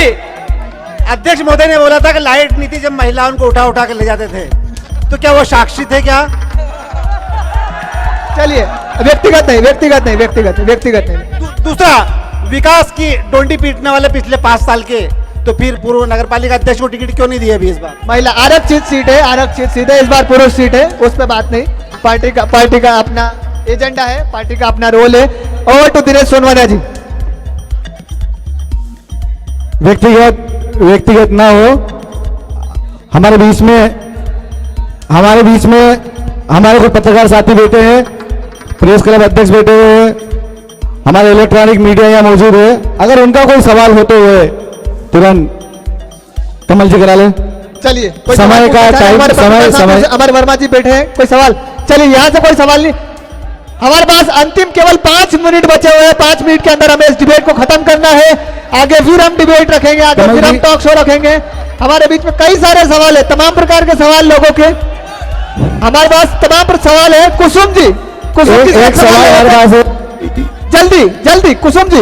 अध्यक्ष महोदय ने बोला था कि लाइट नीति जब महिलाओं को उठा के ले जाते थे, तो क्या वो साक्षी थे क्या? चलिए, व्यक्तिगत नहीं, व्यक्तिगत नहीं, व्यक्तिगत नहीं, व्यक्तिगत नहीं। दूसरा, विकास की डोंडी पीटने वाले पिछले 5 साल के, तो फिर पूर्व नगर पालिका अध्यक्ष को टिकट क्यों नहीं दी अभी इस बार? महिला आरक्षित सीट है, आरक्षित सीट है, इस बार पुरुष सीट है, उस पर बात नहीं। पार्टी का अपना एजेंडा है, पार्टी का अपना रोल है। ओवर टू दिनेश सोनवाना जी। व्यक्तिगत ना हो, हमारे बीच में हमारे कोई पत्रकार साथी बैठे हैं, प्रेस क्लब अध्यक्ष बैठे हुए हैं, हमारे इलेक्ट्रॉनिक मीडिया यहाँ मौजूद है, अगर उनका कोई सवाल होते हुए तुरंत कमल जी करा ले। चलिए, समय का टाइम, समय अमर वर्मा जी बैठे हैं, कोई सवाल? चलिए, यहाँ से कोई सवाल नहीं। हमारे पास अंतिम केवल 5 मिनट बचे हुए हैं। 5 मिनट के अंदर हमें इस डिबेट को खत्म करना है। आगे फिर हम डिबेट रखेंगे, आगे फिर हम टॉक शो रखेंगे। हमारे बीच में कई सारे सवाल है, तमाम प्रकार के सवाल लोगों के हमारे पास तमाम सवाल है। कुसुम जी, एक सवाल हमारे पास है। जल्दी कुसुम जी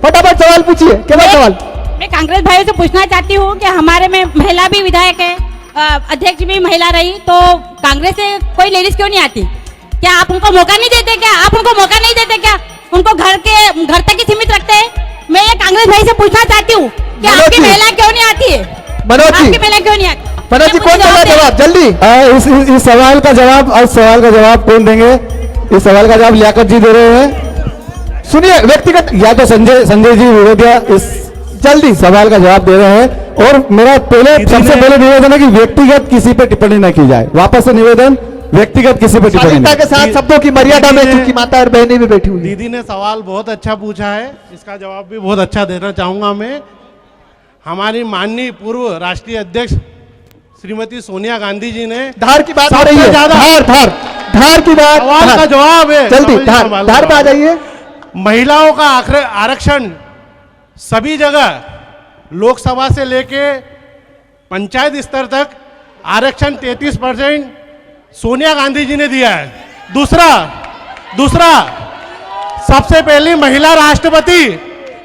फटाफट सवाल पूछिए। केवल सवाल मैं कांग्रेस भाइयों से पूछना चाहती हूँ कि हमारे में महिला भी विधायक है, अध्यक्ष भी महिला रही, तो कांग्रेस से कोई लेडीज क्यों नहीं आती? क्या आप उनको मौका नहीं देते क्या? आप उनको मौका नहीं देते क्या? उनको घर तक ही सीमित रखते हैं? मैं ये कांग्रेस भाई से पूछना चाहती हूँ कि आपकी महिला क्यों नहीं आती है? आपकी महिला क्यों नहीं आती? मनोज जी, कौन देगा जवाब? जल्दी। इस सवाल का जवाब कौन देंगे? इस सवाल का जवाब लियाकत जी दे रहे हैं। सुनिए, व्यक्तिगत या तो संजय जी विरोधिया इस जल्दी सवाल का जवाब दे रहे हैं। और मेरा सबसे पहले निवेदन है कि व्यक्तिगत किसी पे टिप्पणी न की जाए। वापस से निवेदन, व्यक्तिगत किसी पे टिप्पणी के साथ शब्दों की मर्यादा में, चूंकि माता और बहनें भी बैठी हुई। दीदी ने सवाल बहुत अच्छा पूछा है, इसका जवाब भी बहुत अच्छा देना चाहूंगा मैं। हमारी माननीय पूर्व राष्ट्रीय अध्यक्ष श्रीमती सोनिया गांधी जी ने धार की बात हो रही है, धार की बात, सवाल का जवाब है, जल्दी धार पे आ जाइए। महिलाओं का आरक्षण सभी जगह, लोकसभा से लेके पंचायत स्तर तक आरक्षण 33% सोनिया गांधी जी ने दिया है। दूसरा सबसे पहली महिला राष्ट्रपति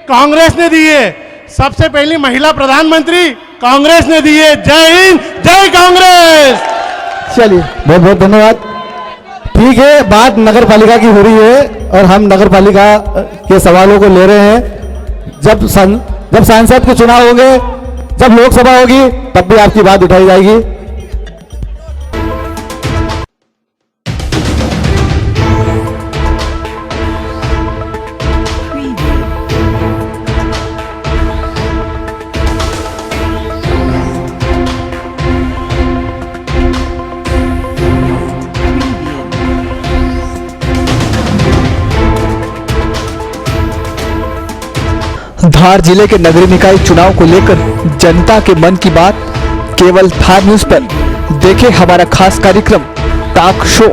कांग्रेस ने दी है, सबसे पहली महिला प्रधानमंत्री कांग्रेस ने दी है। जय हिंद, जय कांग्रेस। चलिए, बहुत बहुत धन्यवाद। ठीक है, बात नगर पालिका की हो रही है और हम नगर पालिका के सवालों को ले रहे हैं। जब सांसद के चुनाव होंगे, जब लोकसभा होगी, तब भी आपकी बात उठाई जाएगी। धार जिले के नगरीय निकाय चुनाव को लेकर जनता के मन की बात केवल धार न्यूज पर। देखें हमारा खास कार्यक्रम टॉक शो।